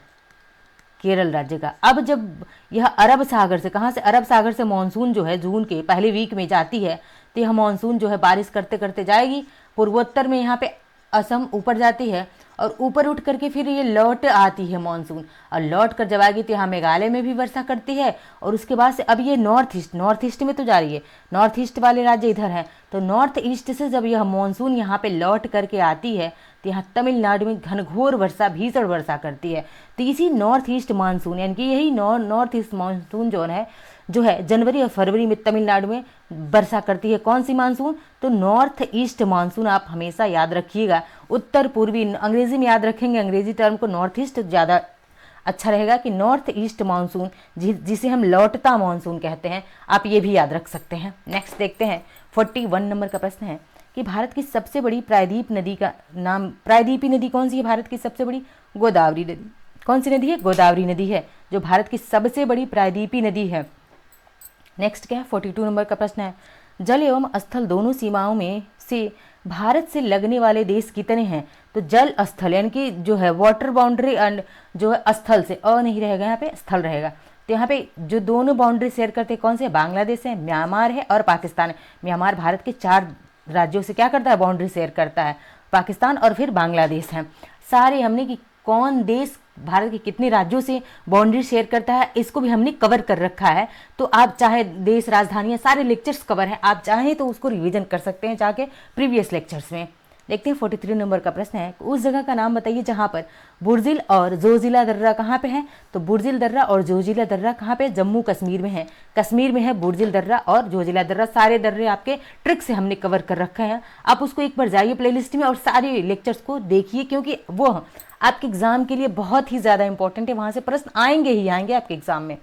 राज्य का। अब जब यह अरब सागर से, कहाँ से? अरब सागर से मानसून जो है जून के पहले वीक में जाती है, तो यह मानसून जो है बारिश करते करते जाएगी। पूर्वोत्तर में यहाँ पे असम ऊपर जाती है, और ऊपर उठ करके फिर ये लौट आती है मानसून, और लौट कर जब आएगी तो यहाँ मेघालय में भी वर्षा करती है। और उसके बाद से अब ये नॉर्थ ईस्ट में तो जा रही है, नॉर्थ ईस्ट वाले राज्य इधर हैं। तो नॉर्थ ईस्ट से जब यह मानसून यहाँ पे लौट करके आती है, तो यहाँ तमिलनाडु में घनघोर वर्षा, भीषण वर्षा करती है। तो इसी नॉर्थ ईस्ट मानसून, यानी कि यही नॉर्थ ईस्ट मानसून जो है जनवरी और फरवरी में तमिलनाडु में वर्षा करती है। कौन सी मानसून? तो नॉर्थ ईस्ट मानसून। आप हमेशा याद रखिएगा, उत्तर पूर्वी, अंग्रेजी में याद रखेंगे, अंग्रेजी टर्म को नॉर्थ ईस्ट ज़्यादा अच्छा रहेगा कि नॉर्थ ईस्ट मानसून, जिसे हम लौटता मानसून कहते हैं। आप ये भी याद रख सकते हैं। नेक्स्ट देखते हैं 41 नंबर का प्रश्न है कि भारत की सबसे बड़ी प्रायद्वीप नदी का नाम, प्रायद्वीपी नदी कौन सी है भारत की सबसे बड़ी? गोदावरी नदी। कौन सी नदी है? गोदावरी नदी है, जो भारत की सबसे बड़ी प्रायद्वीपी नदी है। नेक्स्ट क्या है? 42 नंबर का प्रश्न है जल एवं स्थल दोनों सीमाओं में से भारत से लगने वाले देश कितने हैं? तो जल स्थल यानी कि जो है वाटर बाउंड्री, एंड जो है स्थल से नहीं रहेगा, यहाँ पे स्थल रहेगा। तो यहाँ पे जो दोनों बाउंड्री शेयर करते हैं कौन से? बांग्लादेश है, म्यांमार है और पाकिस्तान है। म्यांमार भारत के 4 राज्यों से क्या करता है? बाउंड्री शेयर करता है। पाकिस्तान और फिर बांग्लादेश है। सारे हमने कि कौन देश भारत के कितने राज्यों से बाउंड्री शेयर करता है, इसको भी हमने कवर कर रखा है। तो आप चाहे देश, राजधानियाँ, सारे लेक्चर्स कवर हैं, आप चाहें तो उसको रिवीजन कर सकते हैं जाके प्रीवियस लेक्चर्स में। देखते हैं 43 नंबर का प्रश्न है उस जगह का नाम बताइए जहाँ पर बुर्जिल और जोजिला दर्रा कहाँ पे है? तो बुर्जिल दर्रा और जोजिला दर्रा कहाँ पे? जम्मू कश्मीर में है। कश्मीर में है बुर्जिल दर्रा और जोजिला दर्रा। सारे दर्रे आपके ट्रिक से हमने कवर कर रखे हैं। आप उसको एक बार जाइए प्लेलिस्ट में और सारे लेक्चर्स को देखिए, क्योंकि वो आपके एग्जाम के लिए बहुत ही ज़्यादा इंपॉर्टेंट है। वहाँ से प्रश्न आएंगे ही आएंगे आपके एग्जाम में।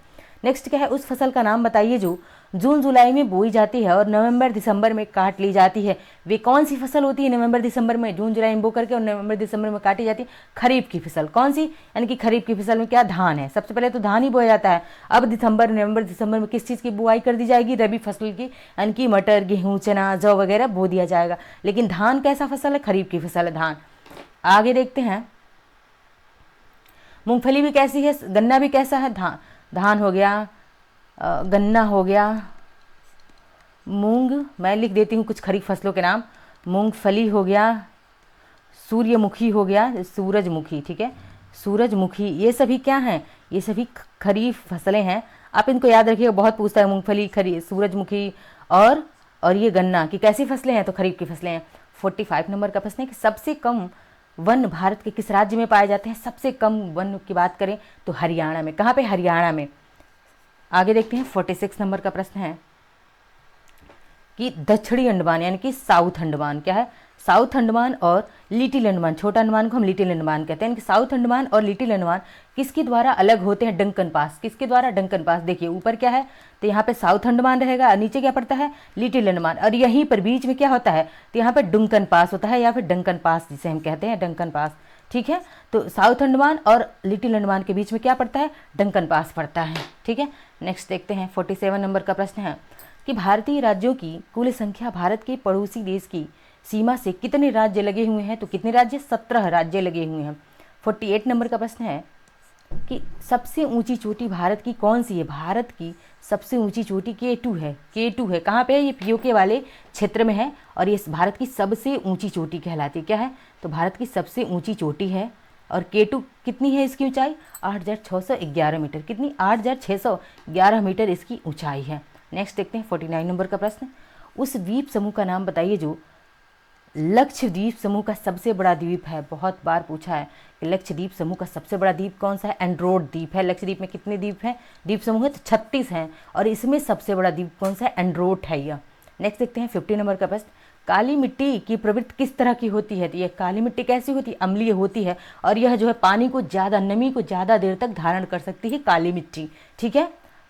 नेक्स्ट क्या है? उस फसल का नाम बताइए जो जून जुलाई में बोई जाती है और नवंबर दिसंबर में काट ली जाती है। वे कौन सी फसल होती है? नवंबर दिसंबर में, जून जुलाई में बो करके और नवंबर दिसंबर में काटी जाती है। खरीफ की फसल। कौन सी? यानी कि खरीफ की फसल में क्या? धान है। सबसे पहले तो धान ही बोया जाता है। अब नवंबर दिसंबर में किस चीज़ की बुआई कर दी जाएगी? रबी फसल की, यानी कि मटर, गेहूँ, चना, जौ वगैरह बो दिया जाएगा। लेकिन धान कैसा फसल है? खरीफ की फसल है धान। आगे देखते हैं मूंगफली भी कैसी है, गन्ना भी कैसा है? धान हो गया, गन्ना हो गया, मूंग, मैं लिख देती हूँ कुछ खरीफ फसलों के नाम। मूंगफली हो गया, सूर्यमुखी हो गया, सूरजमुखी, ठीक है, सूरजमुखी, ये सभी क्या हैं, ये सभी खरीफ फसलें हैं। आप इनको याद रखिएगा, बहुत पूछता है मूंगफली, खरी सूरजमुखी और ये गन्ना की कैसी फसलें हैं, तो खरीफ की फसलें हैं। 45 नंबर का प्रश्न है कि सबसे कम वन भारत के किस राज्य में पाए जाते हैं। सबसे कम वन की बात करें तो हरियाणा में। कहाँ पे, हरियाणा में। आगे देखते हैं 46 नंबर का प्रश्न है कि दक्षिणी अंडमान यानी कि साउथ अंडमान क्या है, साउथ अंडमान और लिटिल अंडमान, छोटा अंडमान को हम लिटिल अंडमान कहते हैं, कि साउथ अंडमान और लिटिल अंडमान किसके द्वारा अलग होते हैं, डंकन पास, किसके द्वारा, डंकन पास। देखिए ऊपर क्या है, तो यहाँ पे साउथ अंडमान रहेगा और नीचे क्या पड़ता है, लिटिल अंडमान, और यहीं पर बीच में क्या होता है, तो यहाँ पे डंकन पास होता है या फिर डंकन पास जिसे हम कहते हैं, डंकन पास, ठीक है। तो साउथ अंडमान और लिटिल अंडमान के बीच में क्या पड़ता है, डंकन पास पड़ता है, ठीक है। नेक्स्ट देखते हैं 47 नंबर का प्रश्न है कि भारतीय राज्यों की कुल संख्या भारत के पड़ोसी देश की सीमा से कितने राज्य लगे हुए हैं, तो कितने राज्य, 17 राज्य लगे हुए हैं। 48 नंबर का प्रश्न है कि सबसे ऊंची चोटी भारत की कौन सी है। भारत की सबसे ऊंची चोटी K2 है, K2 है। कहाँ पे है, ये पीओके वाले क्षेत्र में है और ये भारत की सबसे ऊंची चोटी कहलाती है। क्या है, तो भारत की सबसे ऊंची चोटी है और K2 कितनी है इसकी ऊंचाई, 8611 मीटर। कितनी, 8611 मीटर इसकी ऊंचाई है। नेक्स्ट देखते हैं 49 नंबर का प्रश्न, उस द्वीप समूह का नाम बताइए जो लक्षद्वीप समूह का सबसे बड़ा द्वीप है। बहुत बार पूछा है कि लक्षद्वीप समूह का सबसे बड़ा द्वीप कौन सा है, एंड्रोट द्वीप है। लक्षद्वीप में कितने द्वीप हैं, द्वीप समूह है तो 36 हैं और इसमें सबसे बड़ा द्वीप कौन सा है, एंड्रोट है यह। नेक्स्ट देखते हैं 50 नंबर का प्रश्न, काली मिट्टी की प्रवृत्ति किस तरह की होती है। तो यह काली मिट्टी कैसी होती है, अम्लीय होती है और यह जो है पानी को ज़्यादा, नमी को ज़्यादा देर तक धारण कर सकती है काली मिट्टी, ठीक है।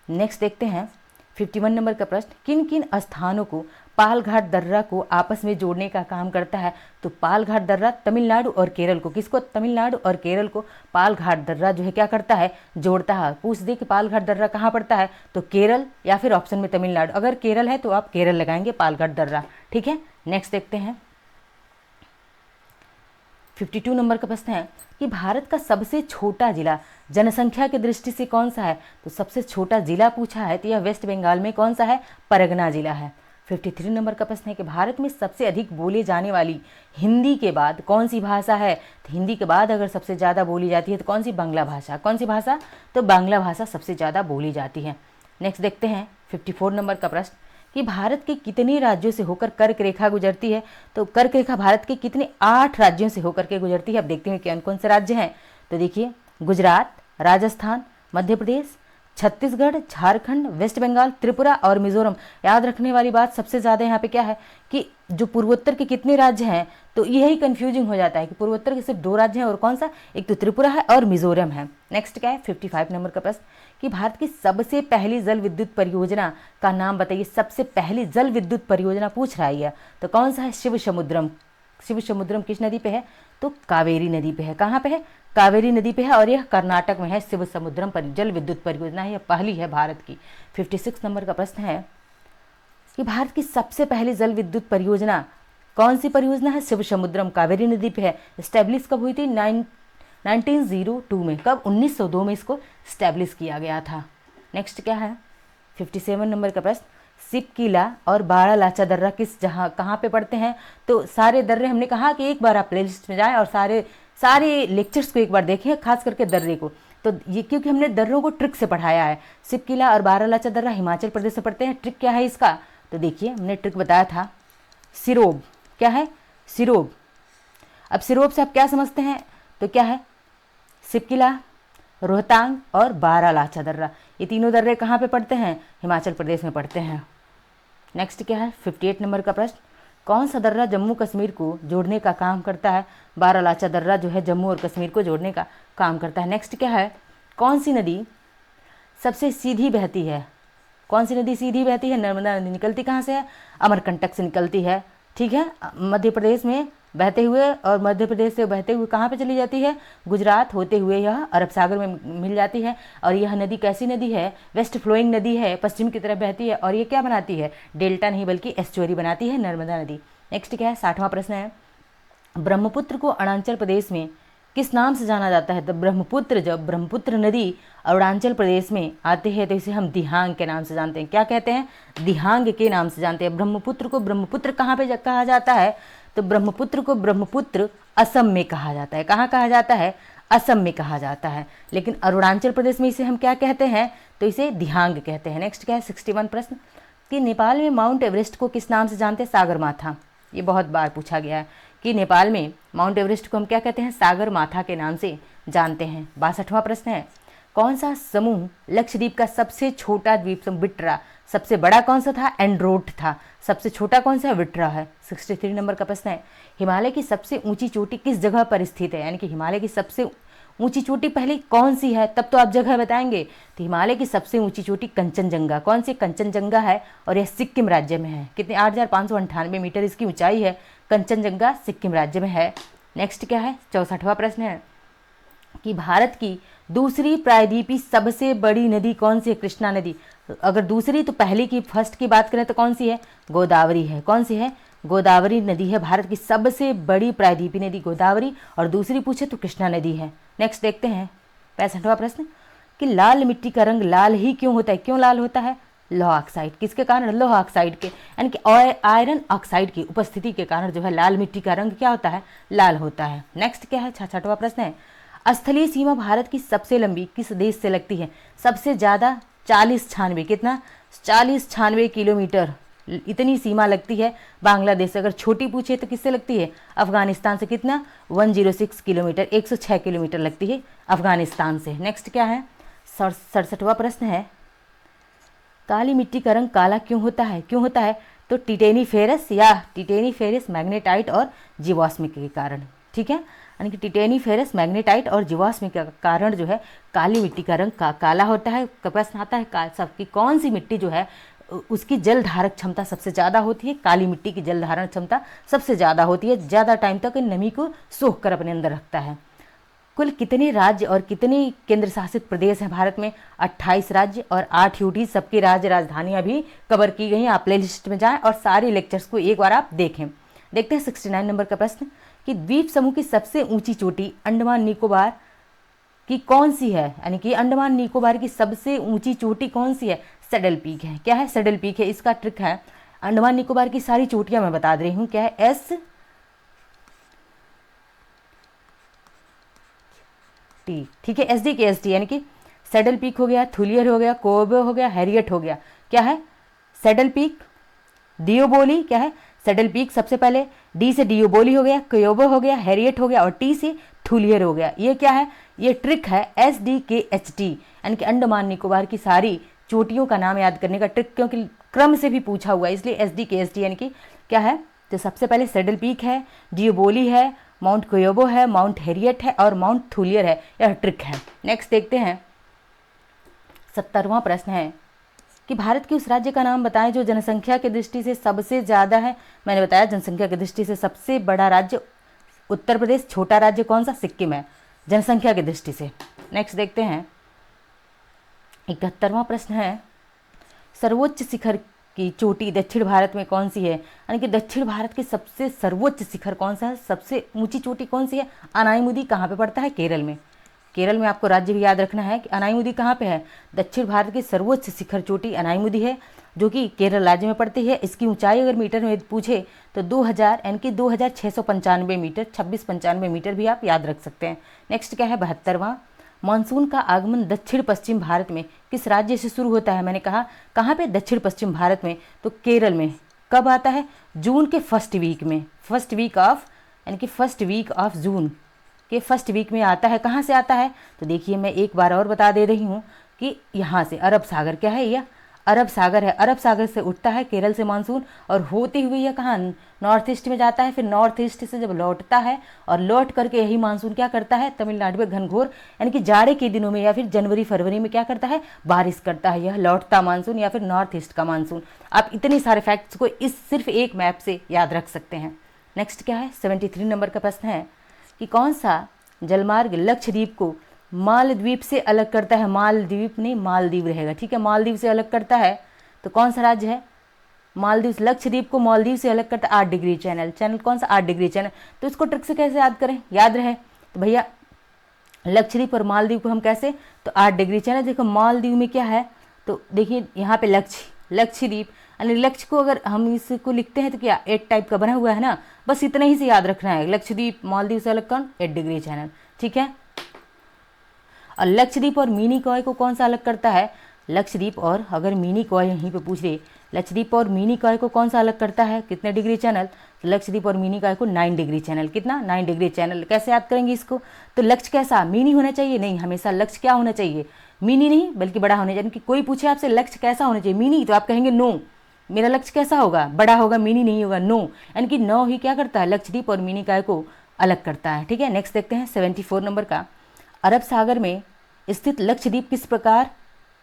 नेक्स्ट देखते हैं 51 नंबर का प्रश्न, किन किन स्थानों को पालघाट दर्रा को आपस में जोड़ने का काम करता है। तो पालघाट दर्रा तमिलनाडु और केरल को, किसको, तमिलनाडु और केरल को पालघाट दर्रा जो है क्या करता है, जोड़ता है। पूछ दे कि पालघाट दर्रा कहाँ पड़ता है, तो केरल या फिर ऑप्शन में तमिलनाडु। अगर केरल है तो आप केरल लगाएंगे, पालघाट दर्रा, ठीक है। नेक्स्ट देखते हैं 52 नंबर का प्रश्न है कि भारत का सबसे छोटा जिला जनसंख्या की दृष्टि से कौन सा है। तो सबसे छोटा जिला पूछा है तो यह वेस्ट बंगाल में कौन सा है, परगना जिला है। 53 नंबर का प्रश्न है कि भारत में सबसे अधिक बोली जाने वाली हिंदी के बाद कौन सी भाषा है। तो हिंदी के बाद अगर सबसे ज़्यादा बोली जाती है तो कौन सी, बांग्ला भाषा। कौन सी भाषा, तो बांग्ला भाषा सबसे ज़्यादा बोली जाती है। नेक्स्ट देखते हैं 54 नंबर का प्रश्न कि भारत के कितने राज्यों से होकर कर्क रेखा गुजरती है। तो कर्क रेखा भारत के कितने, 8 राज्यों से होकर के गुजरती है। अब देखते हैं कौन कौन से राज्य हैं। तो देखिए गुजरात, राजस्थान, मध्य प्रदेश, छत्तीसगढ़, झारखंड, वेस्ट बंगाल, त्रिपुरा और मिजोरम। याद रखने वाली बात सबसे ज़्यादा यहाँ पे क्या है कि जो पूर्वोत्तर के कितने राज्य हैं, तो यही कंफ्यूजिंग हो जाता है कि पूर्वोत्तर के सिर्फ 2 राज्य हैं और कौन सा, एक तो त्रिपुरा है और मिजोरम है। नेक्स्ट क्या है 55 नंबर का प्रश्न कि भारत की सबसे पहली जल विद्युत परियोजना का नाम बताइए। सबसे पहली जल विद्युत परियोजना पूछ रहा है तो कौन सा है, शिव समुद्रम। शिव समुद्रम किस नदी पे है, तो कावेरी नदी पे है। कहाँ पे है, कावेरी नदी पे है और यह कर्नाटक में है। शिव समुद्रम जल विद्युत परियोजना है, यह पहली है भारत की। 56 नंबर का प्रश्न है कि भारत की सबसे पहली जल विद्युत परियोजना कौन सी परियोजना है, शिव समुद्रम, कावेरी नदी पे है। स्टैब्लिश कब हुई थी, 1902 में। कब, 1902 में इसको स्टैब्लिश किया गया था। नेक्स्ट क्या है 57 नंबर का प्रश्न, सिप किला और बारालाचा दर्रा कहाँ पे पड़ते हैं। तो सारे दर्रे हमने कहा कि एक बार आप प्लेलिस्ट में जाएं और सारे लेक्चर्स को एक बार देखें, खास करके दर्रे को। तो ये क्योंकि हमने दर्रों को ट्रिक से पढ़ाया है। सिप किला और बारालाचा दर्रा हिमाचल प्रदेश में पड़ते हैं। ट्रिक क्या है इसका, तो देखिए हमने ट्रिक बताया था, सिरोब। क्या है, सिरोब। अब सिरोब से आप क्या समझते हैं, तो क्या है, सिप किला, रोहतांग और बारालाचा दर्रा, ये तीनों दर्रे कहाँ पे पड़ते हैं, हिमाचल प्रदेश में पड़ते हैं। नेक्स्ट क्या है 58 नंबर का प्रश्न, कौन सा दर्रा जम्मू कश्मीर को जोड़ने का काम करता है। बारालाचा दर्रा जो है जम्मू और कश्मीर को जोड़ने का काम करता है। नेक्स्ट क्या है, कौन सी नदी सबसे सीधी बहती है। कौन सी नदी सीधी बहती है, नर्मदा नदी निकलती कहाँ से है, अमरकंटक से निकलती है, ठीक है। मध्य प्रदेश में बहते हुए और मध्य प्रदेश से बहते हुए कहाँ पे चली जाती है, गुजरात होते हुए यह अरब सागर में मिल जाती है। और यह नदी कैसी नदी है, वेस्ट फ्लोइंग नदी है, पश्चिम की तरफ बहती है और ये क्या बनाती है, डेल्टा नहीं बल्कि एस्चुअरी बनाती है, नर्मदा नदी। नेक्स्ट क्या है 60वां प्रश्न है, ब्रह्मपुत्र को अरुणाचल प्रदेश में किस नाम से जाना जाता है। तो ब्रह्मपुत्र, जब ब्रह्मपुत्र नदी अरुणाचल प्रदेश में आते हैं तो इसे हम दिहांग के नाम से जानते हैं। क्या कहते हैं, दिहांग के नाम से जानते हैं। ब्रह्मपुत्र को ब्रह्मपुत्र कहाँ पे कहा जाता है, तो ब्रह्मपुत्र को ब्रह्मपुत्र असम में कहा जाता है। कहाँ कहा जाता है? असम में कहा जाता है। लेकिन अरुणाचल प्रदेश में इसे हम क्या कहते हैं? तो इसे दिहांग कहते हैं। नेक्स्ट क्या है 61 प्रश्न कि नेपाल में माउंट एवरेस्ट को किस नाम से जानते हैं? सागर माथा। ये बहुत बार पूछा गया है कि नेपाल में माउंट एवरेस्ट को हम क्या कहते हैं? सागर माथा के नाम से जानते हैं। 62वां प्रश्न है कौन सा समूह लक्षद्वीप का सबसे छोटा द्वीप समूह? बिट्रा। सबसे बड़ा कौन सा था? एंड्रोट था। सबसे छोटा कौन सा है? विट्रा है। 63 नंबर का प्रश्न है हिमालय की सबसे ऊंची चोटी किस जगह पर स्थित है? यानी कि हिमालय की सबसे ऊंची चोटी पहले कौन सी है, तब तो आप जगह बताएंगे। तो हिमालय की सबसे ऊंची चोटी कंचनजंगा। कौन सी? कंचनजंगा है और यह सिक्किम राज्य में है। कितने? 8,598 मीटर इसकी ऊंचाई है। कंचनजंगा सिक्किम राज्य में है। नेक्स्ट क्या है 64वां प्रश्न है कि भारत की दूसरी प्रायद्वीपीय सबसे बड़ी नदी कौन सी है? कृष्णा नदी। अगर दूसरी तो पहली की फर्स्ट की बात करें तो कौन सी है? गोदावरी है। कौन सी है? गोदावरी नदी है भारत की सबसे बड़ी प्रायद्वीपीय नदी गोदावरी, और दूसरी पूछे तो कृष्णा नदी है। नेक्स्ट देखते हैं 65वां प्रश्न कि लाल मिट्टी का रंग लाल ही क्यों होता है? क्यों लाल होता है? लोह ऑक्साइड। किसके कारण? लोह ऑक्साइड के, यानी कि आयरन ऑक्साइड की उपस्थिति के कारण जो है लाल मिट्टी का रंग क्या होता है? लाल होता है। नेक्स्ट क्या है 66वां प्रश्न है स्थलीय सीमा भारत की सबसे लंबी किस देश से लगती है? सबसे ज़्यादा 4096 कितना? 4096 किलोमीटर इतनी सीमा लगती है बांग्लादेश से। अगर छोटी पूछे तो किससे लगती है? अफगानिस्तान से। कितना? 106 किलोमीटर, 106 किलोमीटर लगती है अफगानिस्तान से। नेक्स्ट क्या है 67वां प्रश्न है काली मिट्टी का रंग काला क्यों होता है? क्यों होता है? तो टिटेनीफेरस या टिटेनीफेरस मैग्नेटाइट और जीवाश्म के कारण। ठीक है, यानी कि टिटेनीफेरस मैग्नेटाइट और जीवाश्म के कारण जो है काली मिट्टी का रंग काला होता है। प्रश्न आता है सबकी कौन सी मिट्टी जो है उसकी जल धारक क्षमता सबसे ज़्यादा होती है? काली मिट्टी की जल धारण क्षमता सबसे ज़्यादा होती है, ज़्यादा टाइम तक नमी को सोख कर अपने अंदर रखता है। कुल कितने राज्य और कितने केंद्र शासित प्रदेश हैं भारत में? 28 राज्य और 8 यूटी। सबकी राज्य राजधानियां भी कवर की गई हैं। आप प्ले लिस्ट में जाएं और सारे लेक्चर्स को एक बार आप देखें। देखते हैं 69 नंबर का प्रश्न कि द्वीप समूह की सबसे ऊंची चोटी अंडमान निकोबार की कौन सी है? यानी कि अंडमान निकोबार की सबसे ऊंची चोटी कौन सी है? सैडल पीक है। क्या है? सैडल पीक है। इसका ट्रिक है अंडमान निकोबार की सारी चोटियां मैं बता दे रही हूँ। क्या है? S T. ठीक है, SD के SD, यानी कि सैडल पीक हो गया, थुलियर हो गया, कोबे हो गया, हैरियट हो गया। क्या है? सैडल पीक, डियोबोली। क्या है? सैडल पीक सबसे पहले, डी से डियोबोली हो गया, कोयोबो हो गया, हैरियट हो गया और टी से थुलियर हो गया। ये क्या है? ये ट्रिक है SDKHT, यानी कि अंडमान निकोबार की सारी चोटियों का नाम याद करने का ट्रिक, क्योंकि क्रम से भी पूछा हुआ है इसलिए SDKHT। यानी कि क्या है? तो सबसे पहले सैडल पीक है, डियोबोली है, माउंट कोयोबो है, माउंट हैरियट है और माउंट थुलियर है। यह ट्रिक है। नेक्स्ट देखते हैं 70वां प्रश्न है कि भारत के उस राज्य का नाम बताएं जो जनसंख्या की दृष्टि से सबसे ज़्यादा है। मैंने बताया जनसंख्या की दृष्टि से सबसे बड़ा राज्य उत्तर प्रदेश, छोटा राज्य कौन सा? सिक्किम है जनसंख्या की दृष्टि से। नेक्स्ट देखते हैं 71वां प्रश्न है सर्वोच्च शिखर की चोटी दक्षिण भारत में कौन सी है? यानी कि दक्षिण भारत के सबसे सर्वोच्च शिखर कौन सा है? सबसे ऊंची चोटी कौन सी है? अनाईमुदी कहाँ पे पड़ता है? केरल में। केरल में आपको राज्य भी याद रखना है कि अनाईमुदी कहाँ पे है? दक्षिण भारत की सर्वोच्च शिखर चोटी अनाईमुदी है, जो कि केरल राज्य में पड़ती है। इसकी ऊंचाई अगर मीटर में पूछे तो 2000 यानी कि 2695 मीटर, 2695 मीटर भी आप याद रख सकते हैं। नेक्स्ट क्या है 72वां मानसून का आगमन दक्षिण पश्चिम भारत में किस राज्य से शुरू होता है? मैंने कहा कहाँ पे? दक्षिण पश्चिम भारत में। तो केरल में। कब आता है? जून के फर्स्ट वीक में, फर्स्ट वीक ऑफ, यानी कि फर्स्ट वीक ऑफ जून के फर्स्ट वीक में आता है। कहाँ से आता है? तो देखिए मैं एक बार और बता दे रही हूँ कि यहाँ से अरब सागर, क्या है यह? अरब सागर है। अरब सागर से उठता है केरल से मानसून और होते हुए यह कहाँ? नॉर्थ ईस्ट में जाता है। फिर नॉर्थ ईस्ट से जब लौटता है और लौट करके यही मानसून क्या करता है? तमिलनाडु में घनघोर यानी कि जाड़े के दिनों में या फिर जनवरी फरवरी में क्या करता है? बारिश करता है। यह लौटता मानसून या फिर नॉर्थ ईस्ट का मानसून। आप इतने सारे फैक्ट्स को इस सिर्फ एक मैप से याद रख सकते हैं। नेक्स्ट क्या है 73 नंबर का प्रश्न है कि कौन सा जलमार्ग लक्षद्वीप को मालद्वीप से अलग करता है? मालद्वीप नहीं, मालदीव रहेगा। ठीक है, मालदीव से अलग करता है। तो कौन सा राज्य है? मालदीव। लक्षद्वीप को मालदीव से अलग करता है 8 डिग्री चैनल। चैनल कौन सा? 8 डिग्री चैनल। तो इसको ट्रिक से कैसे याद करें? याद रहे तो भैया लक्षद्वीप और मालदीव को हम कैसे? तो 8 डिग्री चैनल। देखो मालदीव में क्या है? तो देखिए यहाँ पे लक्षद्वीप यानी लक्ष्य को अगर हम इसको लिखते हैं तो क्या 8 टाइप का बना हुआ है ना, बस इतना ही से याद रखना है। लक्षद्वीप मालदीव से अलग कौन, 8 डिग्री चैनल, ठीक है। और लक्षद्वीप और मिनी कॉय को कौन सा अलग करता है, लक्षद्वीप और अगर मिनी कॉय यहीं पे पूछ रही, लक्षद्वीप और मिनी कॉय को कौन सा अलग करता है, कितने डिग्री चैनल, तो लक्षद्वीप और मिनी कॉय को 9 डिग्री चैनल, कितना 9 डिग्री चैनल। कैसे याद करेंगे इसको, तो लक्ष्य कैसा मिनी होना चाहिए, नहीं, हमेशा लक्ष्य क्या होना चाहिए, मिनी नहीं बल्कि बड़ा होना चाहिए। कि कोई पूछे आपसे लक्ष्य कैसा होना चाहिए, मिनी, तो आप कहेंगे नो, मेरा लक्ष्य कैसा होगा, बड़ा होगा, मिनी नहीं होगा, नो। यानी कि नो ही क्या करता है, लक्षद्वीप और मिनी कॉय को अलग करता है, ठीक है। नेक्स्ट देखते हैं 74 नंबर का, अरब सागर में स्थित लक्षद्वीप किस प्रकार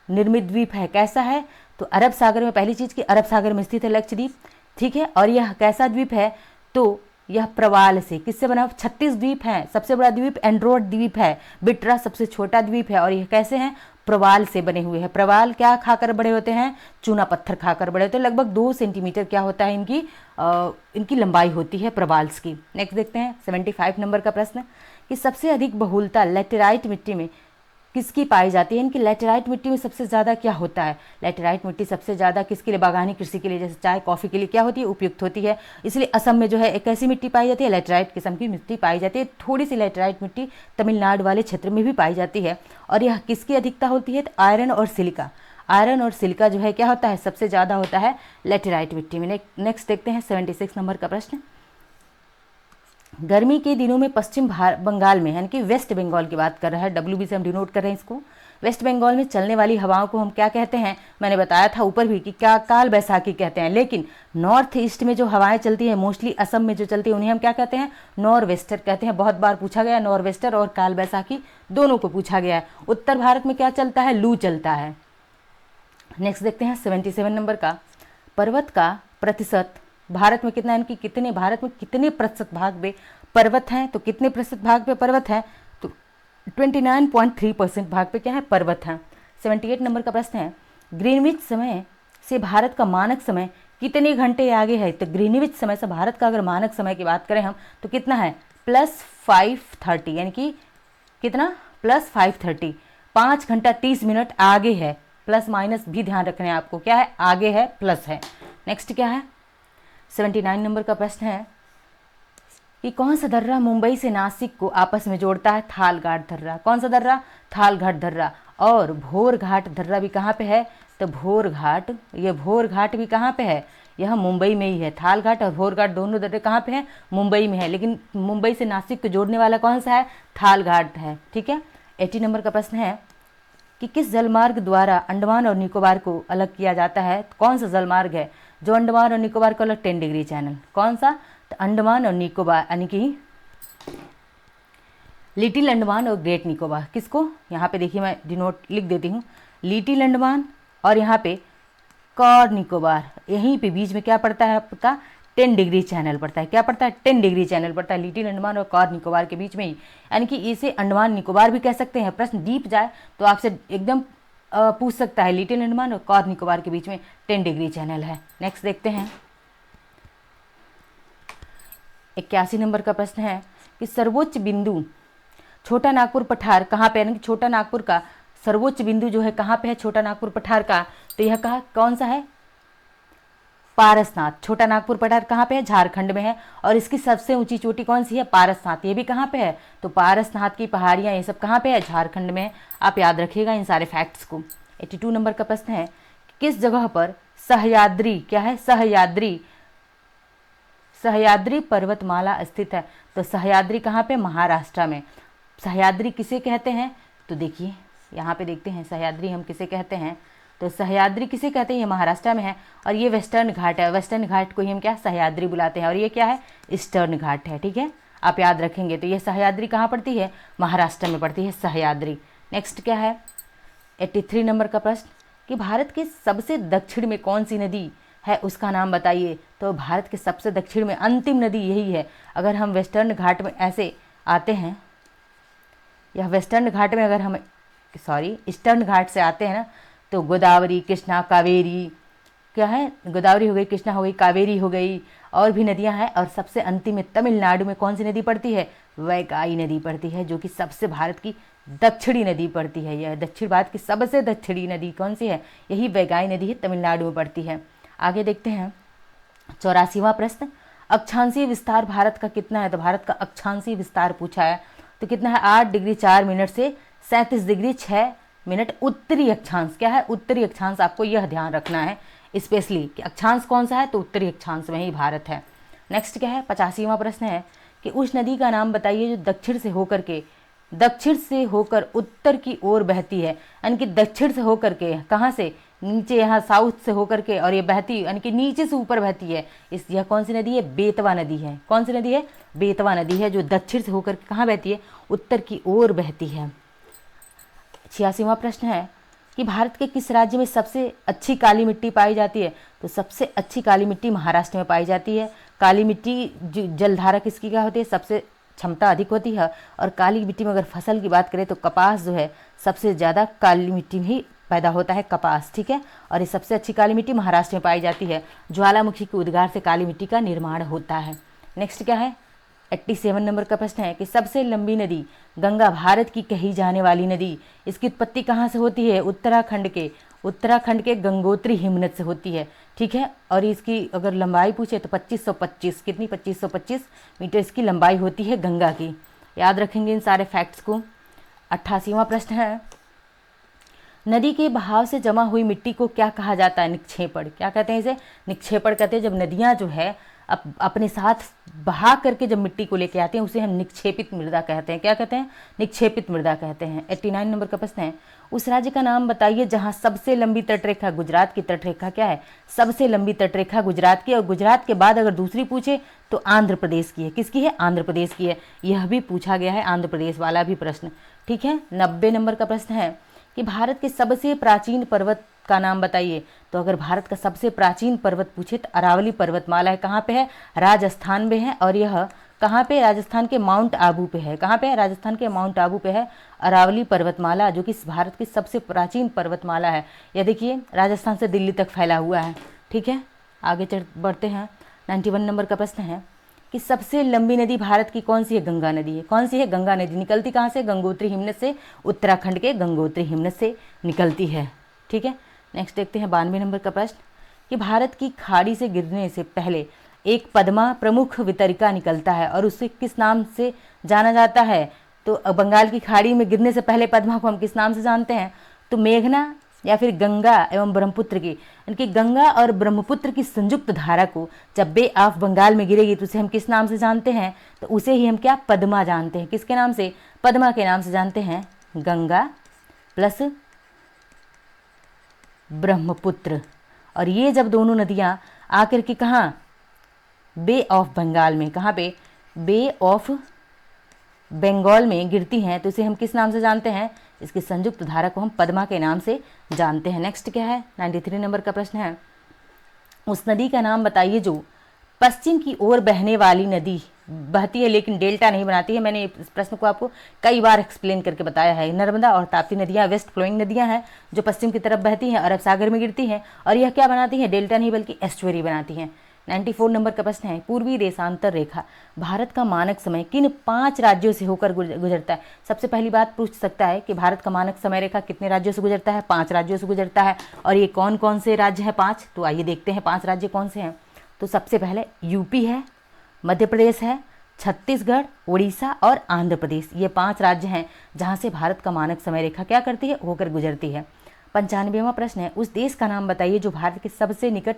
निर्मित द्वीप है, कैसा है, तो अरब सागर में, पहली चीज कि अरब सागर में स्थित है लक्षद्वीप, ठीक है। और यह कैसा द्वीप है, तो यह प्रवाल से, किससे बना, 36 द्वीप हैं, सबसे बड़ा द्वीप एंड्रोड द्वीप है, बिट्रा सबसे छोटा द्वीप है, और यह कैसे हैं, प्रवाल से बने हुए हैं। प्रवाल क्या खाकर बड़े होते हैं, चूना पत्थर खाकर बड़े होते हैं, लगभग 2 सेंटीमीटर क्या होता है इनकी लंबाई होती है प्रवाल्स की। नेक्स्ट देखते हैं 75 नंबर का प्रश्न, कि सबसे अधिक बहुलता लैटेराइट मिट्टी में किसकी पाई जाती है, इनकी लैटेराइट मिट्टी में सबसे ज़्यादा क्या होता है, लैटेराइट मिट्टी सबसे ज़्यादा किसके लिए, बागानी कृषि के लिए, जैसे चाय कॉफ़ी के लिए क्या होती है, उपयुक्त होती है। इसलिए असम में जो है एक ऐसी मिट्टी पाई जाती है, लैटेराइट किस्म की मिट्टी पाई जाती है। थोड़ी सी लैटेराइट मिट्टी तमिलनाडु वाले क्षेत्र में भी पाई जाती है। और यह किसकी अधिकता होती है, तो आयरन और सिलिका, आयरन और सिलिका जो है क्या होता है, सबसे ज़्यादा होता है लैटेराइट मिट्टी में। नेक्स्ट देखते हैं 76 नंबर का प्रश्न, गर्मी के दिनों में पश्चिम बंगाल में, यानी कि वेस्ट बंगाल की बात कर रहा है, WB से हम डिनोट कर रहे हैं इसको, वेस्ट बंगाल में चलने वाली हवाओं को हम क्या कहते हैं, मैंने बताया था ऊपर भी कि क्या काल बैसाखी कहते हैं। लेकिन नॉर्थ ईस्ट में जो हवाएं चलती हैं, मोस्टली असम में जो चलती है, उन्हें हम क्या कहते हैं, नॉर वेस्टर कहते हैं। बहुत बार पूछा गया, नॉर वेस्टर और काल बैसाखी दोनों को पूछा गया है। उत्तर भारत में क्या चलता है, लू चलता है। नेक्स्ट देखते हैं 77 नंबर का, पर्वत का प्रतिशत भारत में कितना, यानी कि भारत में कितने प्रतिशत भाग पे पर्वत हैं, तो कितने प्रतिशत भाग पे पर्वत हैं, तो 29.3% भाग पे क्या है, पर्वत हैं। 78 नंबर का प्रश्न है, ग्रीनविच समय से भारत का मानक समय कितने घंटे आगे है, तो ग्रीनविच समय से भारत का अगर मानक समय की बात करें हम, तो कितना है, +5:30, यानी कि कितना, +5:30, 5 घंटा 30 मिनट आगे है। प्लस माइनस भी ध्यान रखना है आपको, क्या है, आगे है, प्लस है। नेक्स्ट क्या है 79 नंबर का प्रश्न है कि कौन सा दर्रा मुंबई से नासिक को आपस में जोड़ता है, थालघाट दर्रा। कौन सा दर्रा, थालघाट दर्रा। और भोर घाट दर्रा भी कहाँ पे है, तो भोर घाट, ये भोर घाट भी कहाँ पे है, यह मुंबई में ही है। थालघाट और भोर घाट दोनों दर्रे कहाँ पे हैं, मुंबई में है। लेकिन मुंबई से नासिक को जोड़ने वाला कौन सा है, थालघाट है, ठीक है। 80 नंबर का प्रश्न है कि किस जलमार्ग द्वारा अंडमान और निकोबार को अलग किया जाता है, कौन सा जलमार्ग है जो अंडमान और निकोबार को अलग, 10 डिग्री चैनल, कौन सा, तो अंडमान और निकोबार, यानी कि लिटिल अंडमान और ग्रेट निकोबार। किसको, यहाँ पे देखिए मैं डिनोट लिख देती हूँ, लिटिल अंडमान और यहाँ पे कॉर निकोबार, यहीं पे बीच में क्या पड़ता है आपका, 10 डिग्री चैनल पड़ता है। क्या पड़ता है, 10 डिग्री चैनल पड़ता है लिटिल अंडमान और कॉर निकोबार के बीच में ही, यानी कि इसे अंडमान निकोबार भी कह सकते हैं। प्रश्न डीप जाए तो आपसे एकदम पूछ सकता है, लिटिल अंडमान और कॉर निकोबार के बीच में 10 डिग्री चैनल है। नेक्स्ट देखते हैं 81 नंबर का प्रश्न है कि सर्वोच्च बिंदु छोटा नागपुर पठार कहाँ पे, यानी कि छोटा नागपुर का सर्वोच्च बिंदु जो है कहाँ पे है, छोटा नागपुर पठार का, तो यह कहा कौन सा है, पारसनाथ। छोटा नागपुर पठार कहाँ पे है, झारखंड में है। और इसकी सबसे ऊंची चोटी कौन सी है, पारसनाथ, ये भी कहाँ पे है, तो पारसनाथ की पहाड़ियाँ ये सब कहाँ पे है, झारखंड में। आप याद रखिएगा इन सारे फैक्ट्स को। 82 नंबर का प्रश्न है किस जगह पर सह्याद्री, क्या है, सह्याद्री पर्वतमाला स्थित है, तो सह्याद्री कहाँ पे, महाराष्ट्र में। सह्याद्री किसे कहते हैं, तो देखिए यहाँ पे देखते हैं सह्याद्री हम किसे कहते हैं, तो सह्याद्री किसे कहते हैं, ये महाराष्ट्र में है। और ये वेस्टर्न घाट है, वेस्टर्न घाट को ही हम क्या, सह्याद्री बुलाते हैं। और ये क्या है, ईस्टर्न घाट है, ठीक है, आप याद रखेंगे। तो ये सह्याद्री कहाँ पड़ती है, महाराष्ट्र में पड़ती है सह्याद्री। नेक्स्ट क्या है 83 नंबर का प्रश्न कि भारत के सबसे दक्षिण में कौन सी नदी है, उसका नाम बताइए। तो भारत के सबसे दक्षिण में अंतिम नदी यही है। अगर हम वेस्टर्न घाट में ऐसे आते हैं, यह वेस्टर्न घाट में अगर हम ईस्टर्न घाट से आते हैं ना, तो गोदावरी, कृष्णा, कावेरी, क्या है, गोदावरी हो गई, कृष्णा हो गई, कावेरी हो गई, और भी नदियां हैं। और सबसे अंतिम में तमिलनाडु में कौन सी नदी पड़ती है, वैगाई नदी पड़ती है, जो कि सबसे भारत की दक्षिणी नदी पड़ती है। यह दक्षिण भारत की सबसे दक्षिणी नदी कौन सी है, यही वैगाई नदी है, तमिलनाडु में पड़ती है। आगे देखते हैं 84वां प्रश्न, अक्षांशीय विस्तार भारत का कितना है? तो भारत का अक्षांशीय विस्तार पूछा है तो कितना है? 8 डिग्री 4 मिनट से 37 डिग्री 6 मिनट उत्तरी अक्षांश। क्या है? उत्तरी अक्षांश। आपको यह ध्यान रखना है स्पेशली कि अक्षांश कौन सा है, तो उत्तरी अक्षांश में ही भारत है। नेक्स्ट क्या है? 85वां प्रश्न है कि उस नदी का नाम बताइए जो दक्षिण से होकर उत्तर की ओर बहती है। यानी कि दक्षिण से होकर के, कहाँ से? नीचे, यहाँ साउथ से होकर के, और ये बहती यानी कि नीचे से ऊपर बहती है। यह कौन सी नदी है? बेतवा नदी है। कौन सी नदी है? बेतवा नदी है, जो दक्षिण से होकर कहाँ बहती है? उत्तर की ओर बहती है। 86वां प्रश्न है कि भारत के किस राज्य में सबसे अच्छी काली मिट्टी पाई जाती है? तो सबसे अच्छी काली मिट्टी महाराष्ट्र में पाई जाती है। काली मिट्टी जलधारा किसकी क्या होती है? सबसे क्षमता अधिक होती है। और काली मिट्टी में अगर फसल की बात करें तो कपास जो है सबसे ज़्यादा काली मिट्टी में ही पैदा होता है, कपास। ठीक है, और ये सबसे अच्छी काली मिट्टी महाराष्ट्र में पाई जाती है। ज्वालामुखी के उद्गार से काली मिट्टी का निर्माण होता है। नेक्स्ट क्या है? 87 नंबर का प्रश्न है कि सबसे लंबी नदी गंगा, भारत की कही जाने वाली नदी, इसकी उत्पत्ति कहाँ से होती है? उत्तराखंड के गंगोत्री हिमनद से होती है। ठीक है, और इसकी अगर लंबाई पूछे तो 2525, कितनी? 2525 मीटर इसकी लंबाई होती है गंगा की। याद रखेंगे इन सारे फैक्ट्स को। 88वां प्रश्न है, नदी के बहाव से जमा हुई मिट्टी को क्या कहा जाता है? निक्षेपण। क्या कहते हैं इसे? निक्षेपण कहते हैं। जब नदियाँ जो है अपने साथ बहा करके जब मिट्टी को लेके आते हैं उसे हम निक्षेपित मृदा कहते हैं। क्या कहते हैं? निक्षेपित मृदा कहते हैं। 89 नंबर का प्रश्न है, उस राज्य का नाम बताइए जहां सबसे लंबी तटरेखा, गुजरात की तटरेखा क्या है? सबसे लंबी तटरेखा गुजरात की। और गुजरात के बाद अगर दूसरी पूछे तो आंध्र प्रदेश की है। किसकी है? आंध्र प्रदेश की है। यह भी पूछा गया है, आंध्र प्रदेश वाला भी प्रश्न। ठीक है, 90 नंबर का प्रश्न है कि भारत के सबसे प्राचीन पर्वत का नाम बताइए। तो अगर भारत का सबसे प्राचीन पर्वत पूछे तो अरावली पर्वतमाला है। कहाँ पे है? राजस्थान में है। और यह कहाँ पे? राजस्थान के माउंट आबू पे है। कहाँ पे है? राजस्थान के माउंट आबू पे है अरावली पर्वतमाला, जो कि भारत की सबसे प्राचीन पर्वतमाला है। यह देखिए राजस्थान से दिल्ली तक फैला हुआ है। ठीक है, आगे बढ़ते हैं। 91 नंबर का प्रश्न है कि सबसे लंबी नदी भारत की कौन सी है? गंगा नदी है। कौन सी है? गंगा नदी। निकलती कहाँ से? गंगोत्री हिमनद से। उत्तराखंड के गंगोत्री हिमनद से निकलती है। ठीक है, नेक्स्ट देखते हैं 92 नंबर का प्रश्न कि भारत की खाड़ी से गिरने से पहले एक पद्मा प्रमुख वितरिका निकलता है और उसे किस नाम से जाना जाता है? तो बंगाल की खाड़ी में गिरने से पहले पद्मा को हम किस नाम से जानते हैं? तो मेघना या फिर गंगा एवं ब्रह्मपुत्र की, इनकी गंगा और ब्रह्मपुत्र की संयुक्त धारा को जब बे ऑफ बंगाल में गिरेगी तो उसे हम किस नाम से जानते हैं? तो उसे ही हम क्या? पद्मा जानते हैं। किसके नाम से? पद्मा के नाम से जानते हैं। गंगा प्लस ब्रह्मपुत्र। और ये जब दोनों नदियाँ आकर के कहाँ? बे ऑफ बंगाल में। कहाँ पे? बे ऑफ बंगाल में गिरती हैं तो इसे हम किस नाम से जानते हैं? इसकी संयुक्त धारा को हम पद्मा के नाम से जानते हैं। नेक्स्ट क्या है? 93 नंबर का प्रश्न है, उस नदी का नाम बताइए जो पश्चिम की ओर बहने वाली नदी बहती है लेकिन डेल्टा नहीं बनाती है। मैंने इस प्रश्न को आपको कई बार एक्सप्लेन करके बताया है। नर्मदा और ताप्ती नदियाँ वेस्ट फ्लोइंग नदियाँ हैं जो पश्चिम की तरफ बहती हैं, अरब सागर में गिरती हैं और यह क्या बनाती हैं? डेल्टा नहीं बल्कि एस्चुअरी बनाती हैं। 94 नंबर का प्रश्न है, पूर्वी देशांतर रेखा भारत का मानक समय किन 5 राज्यों से होकर गुजरता है? सबसे पहली बात पूछ सकता है कि भारत का मानक समय रेखा कितने राज्यों से गुजरता है? 5 राज्यों से गुजरता है। और ये कौन कौन से राज्य हैं 5? तो आइए देखते हैं 5 राज्य कौन से हैं। तो सबसे पहले यूपी है, मध्य प्रदेश है, छत्तीसगढ़, उड़ीसा और आंध्र प्रदेश। ये 5 राज्य हैं जहाँ से भारत का मानक समय रेखा क्या करती है? होकर गुजरती है। 95वां प्रश्न है, उस देश का नाम बताइए जो भारत के सबसे निकट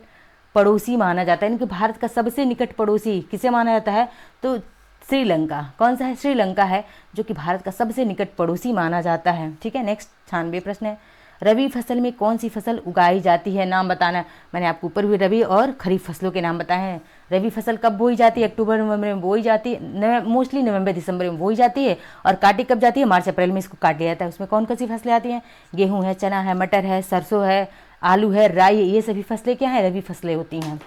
पड़ोसी माना जाता है। यानी कि भारत का सबसे निकट पड़ोसी किसे माना जाता है? तो श्रीलंका। कौन सा है? श्रीलंका है जो कि भारत का सबसे निकट पड़ोसी माना जाता है। ठीक है, नेक्स्ट 96 प्रश्न है, रबी फसल में कौन सी फसल उगाई जाती है? नाम बताना। मैंने आपको ऊपर भी रबी और खरीफ फसलों के नाम बताए हैं। रबी फसल कब बोई जाती है? अक्टूबर नवंबर में बोई जाती है, मोस्टली नवंबर दिसंबर में बोई जाती है। और काटी कब जाती है? मार्च अप्रैल में इसको काट लिया जाता है। उसमें कौन कौन सी फसलें आती हैं? गेहूँ है, चना है, मटर है, सरसों है, आलू है, राई है। ये सभी फसलें क्या है? रबी फसलें होती हैं।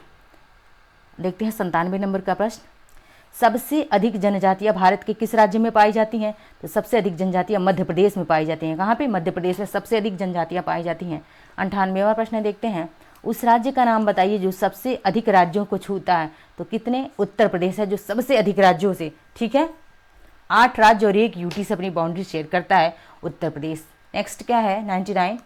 देखते हैं 97 नंबर का प्रश्न, सबसे अधिक जनजातियां भारत के किस राज्य में पाई जाती हैं? तो सबसे अधिक जनजातियां मध्य प्रदेश में पाई जाती हैं। कहाँ पे? मध्य प्रदेश में सबसे अधिक जनजातियां पाई जाती हैं। 98वां प्रश्न देखते हैं, उस राज्य का नाम बताइए जो सबसे अधिक राज्यों को छूता है। तो कितने? उत्तर प्रदेश है जो सबसे अधिक राज्यों से। ठीक है, 8 राज्य और 1 यूटी से अपनी बाउंड्री शेयर करता है उत्तर प्रदेश। नेक्स्ट क्या है? 99,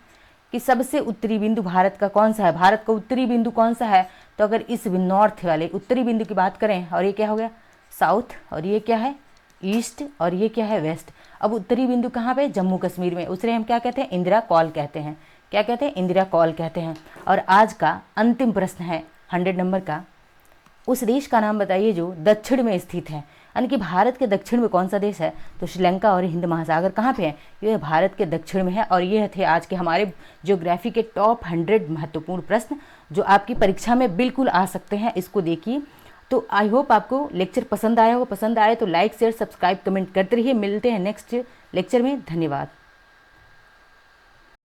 कि सबसे उत्तरी बिंदु भारत का कौन सा है, भारत का उत्तरी बिंदु कौन सा है। तो अगर इस नॉर्थ वाले उत्तरी बिंदु की बात करें, और ये क्या हो गया साउथ, और ये क्या है ईस्ट, और ये क्या है वेस्ट। अब उत्तरी बिंदु कहाँ पे, जम्मू कश्मीर में, उसे हम क्या कहते हैं, इंदिरा कॉल कहते हैं। क्या कहते हैं, इंदिरा कॉल कहते हैं। और आज का अंतिम प्रश्न है 100 नंबर का, उस देश का नाम बताइए जो दक्षिण में स्थित है, यानी कि भारत के दक्षिण में कौन सा देश है। तो श्रीलंका और हिंद महासागर कहाँ पे है, ये भारत के दक्षिण में है। और ये थे आज के हमारे ज्योग्राफी के टॉप 100 महत्वपूर्ण प्रश्न जो आपकी परीक्षा में बिल्कुल आ सकते हैं। इसको देखिए। तो आई होप आपको लेक्चर पसंद आया हो। पसंद आए तो लाइक शेयर सब्सक्राइब कमेंट करते रहिए। मिलते हैं नेक्स्ट लेक्चर में। धन्यवाद।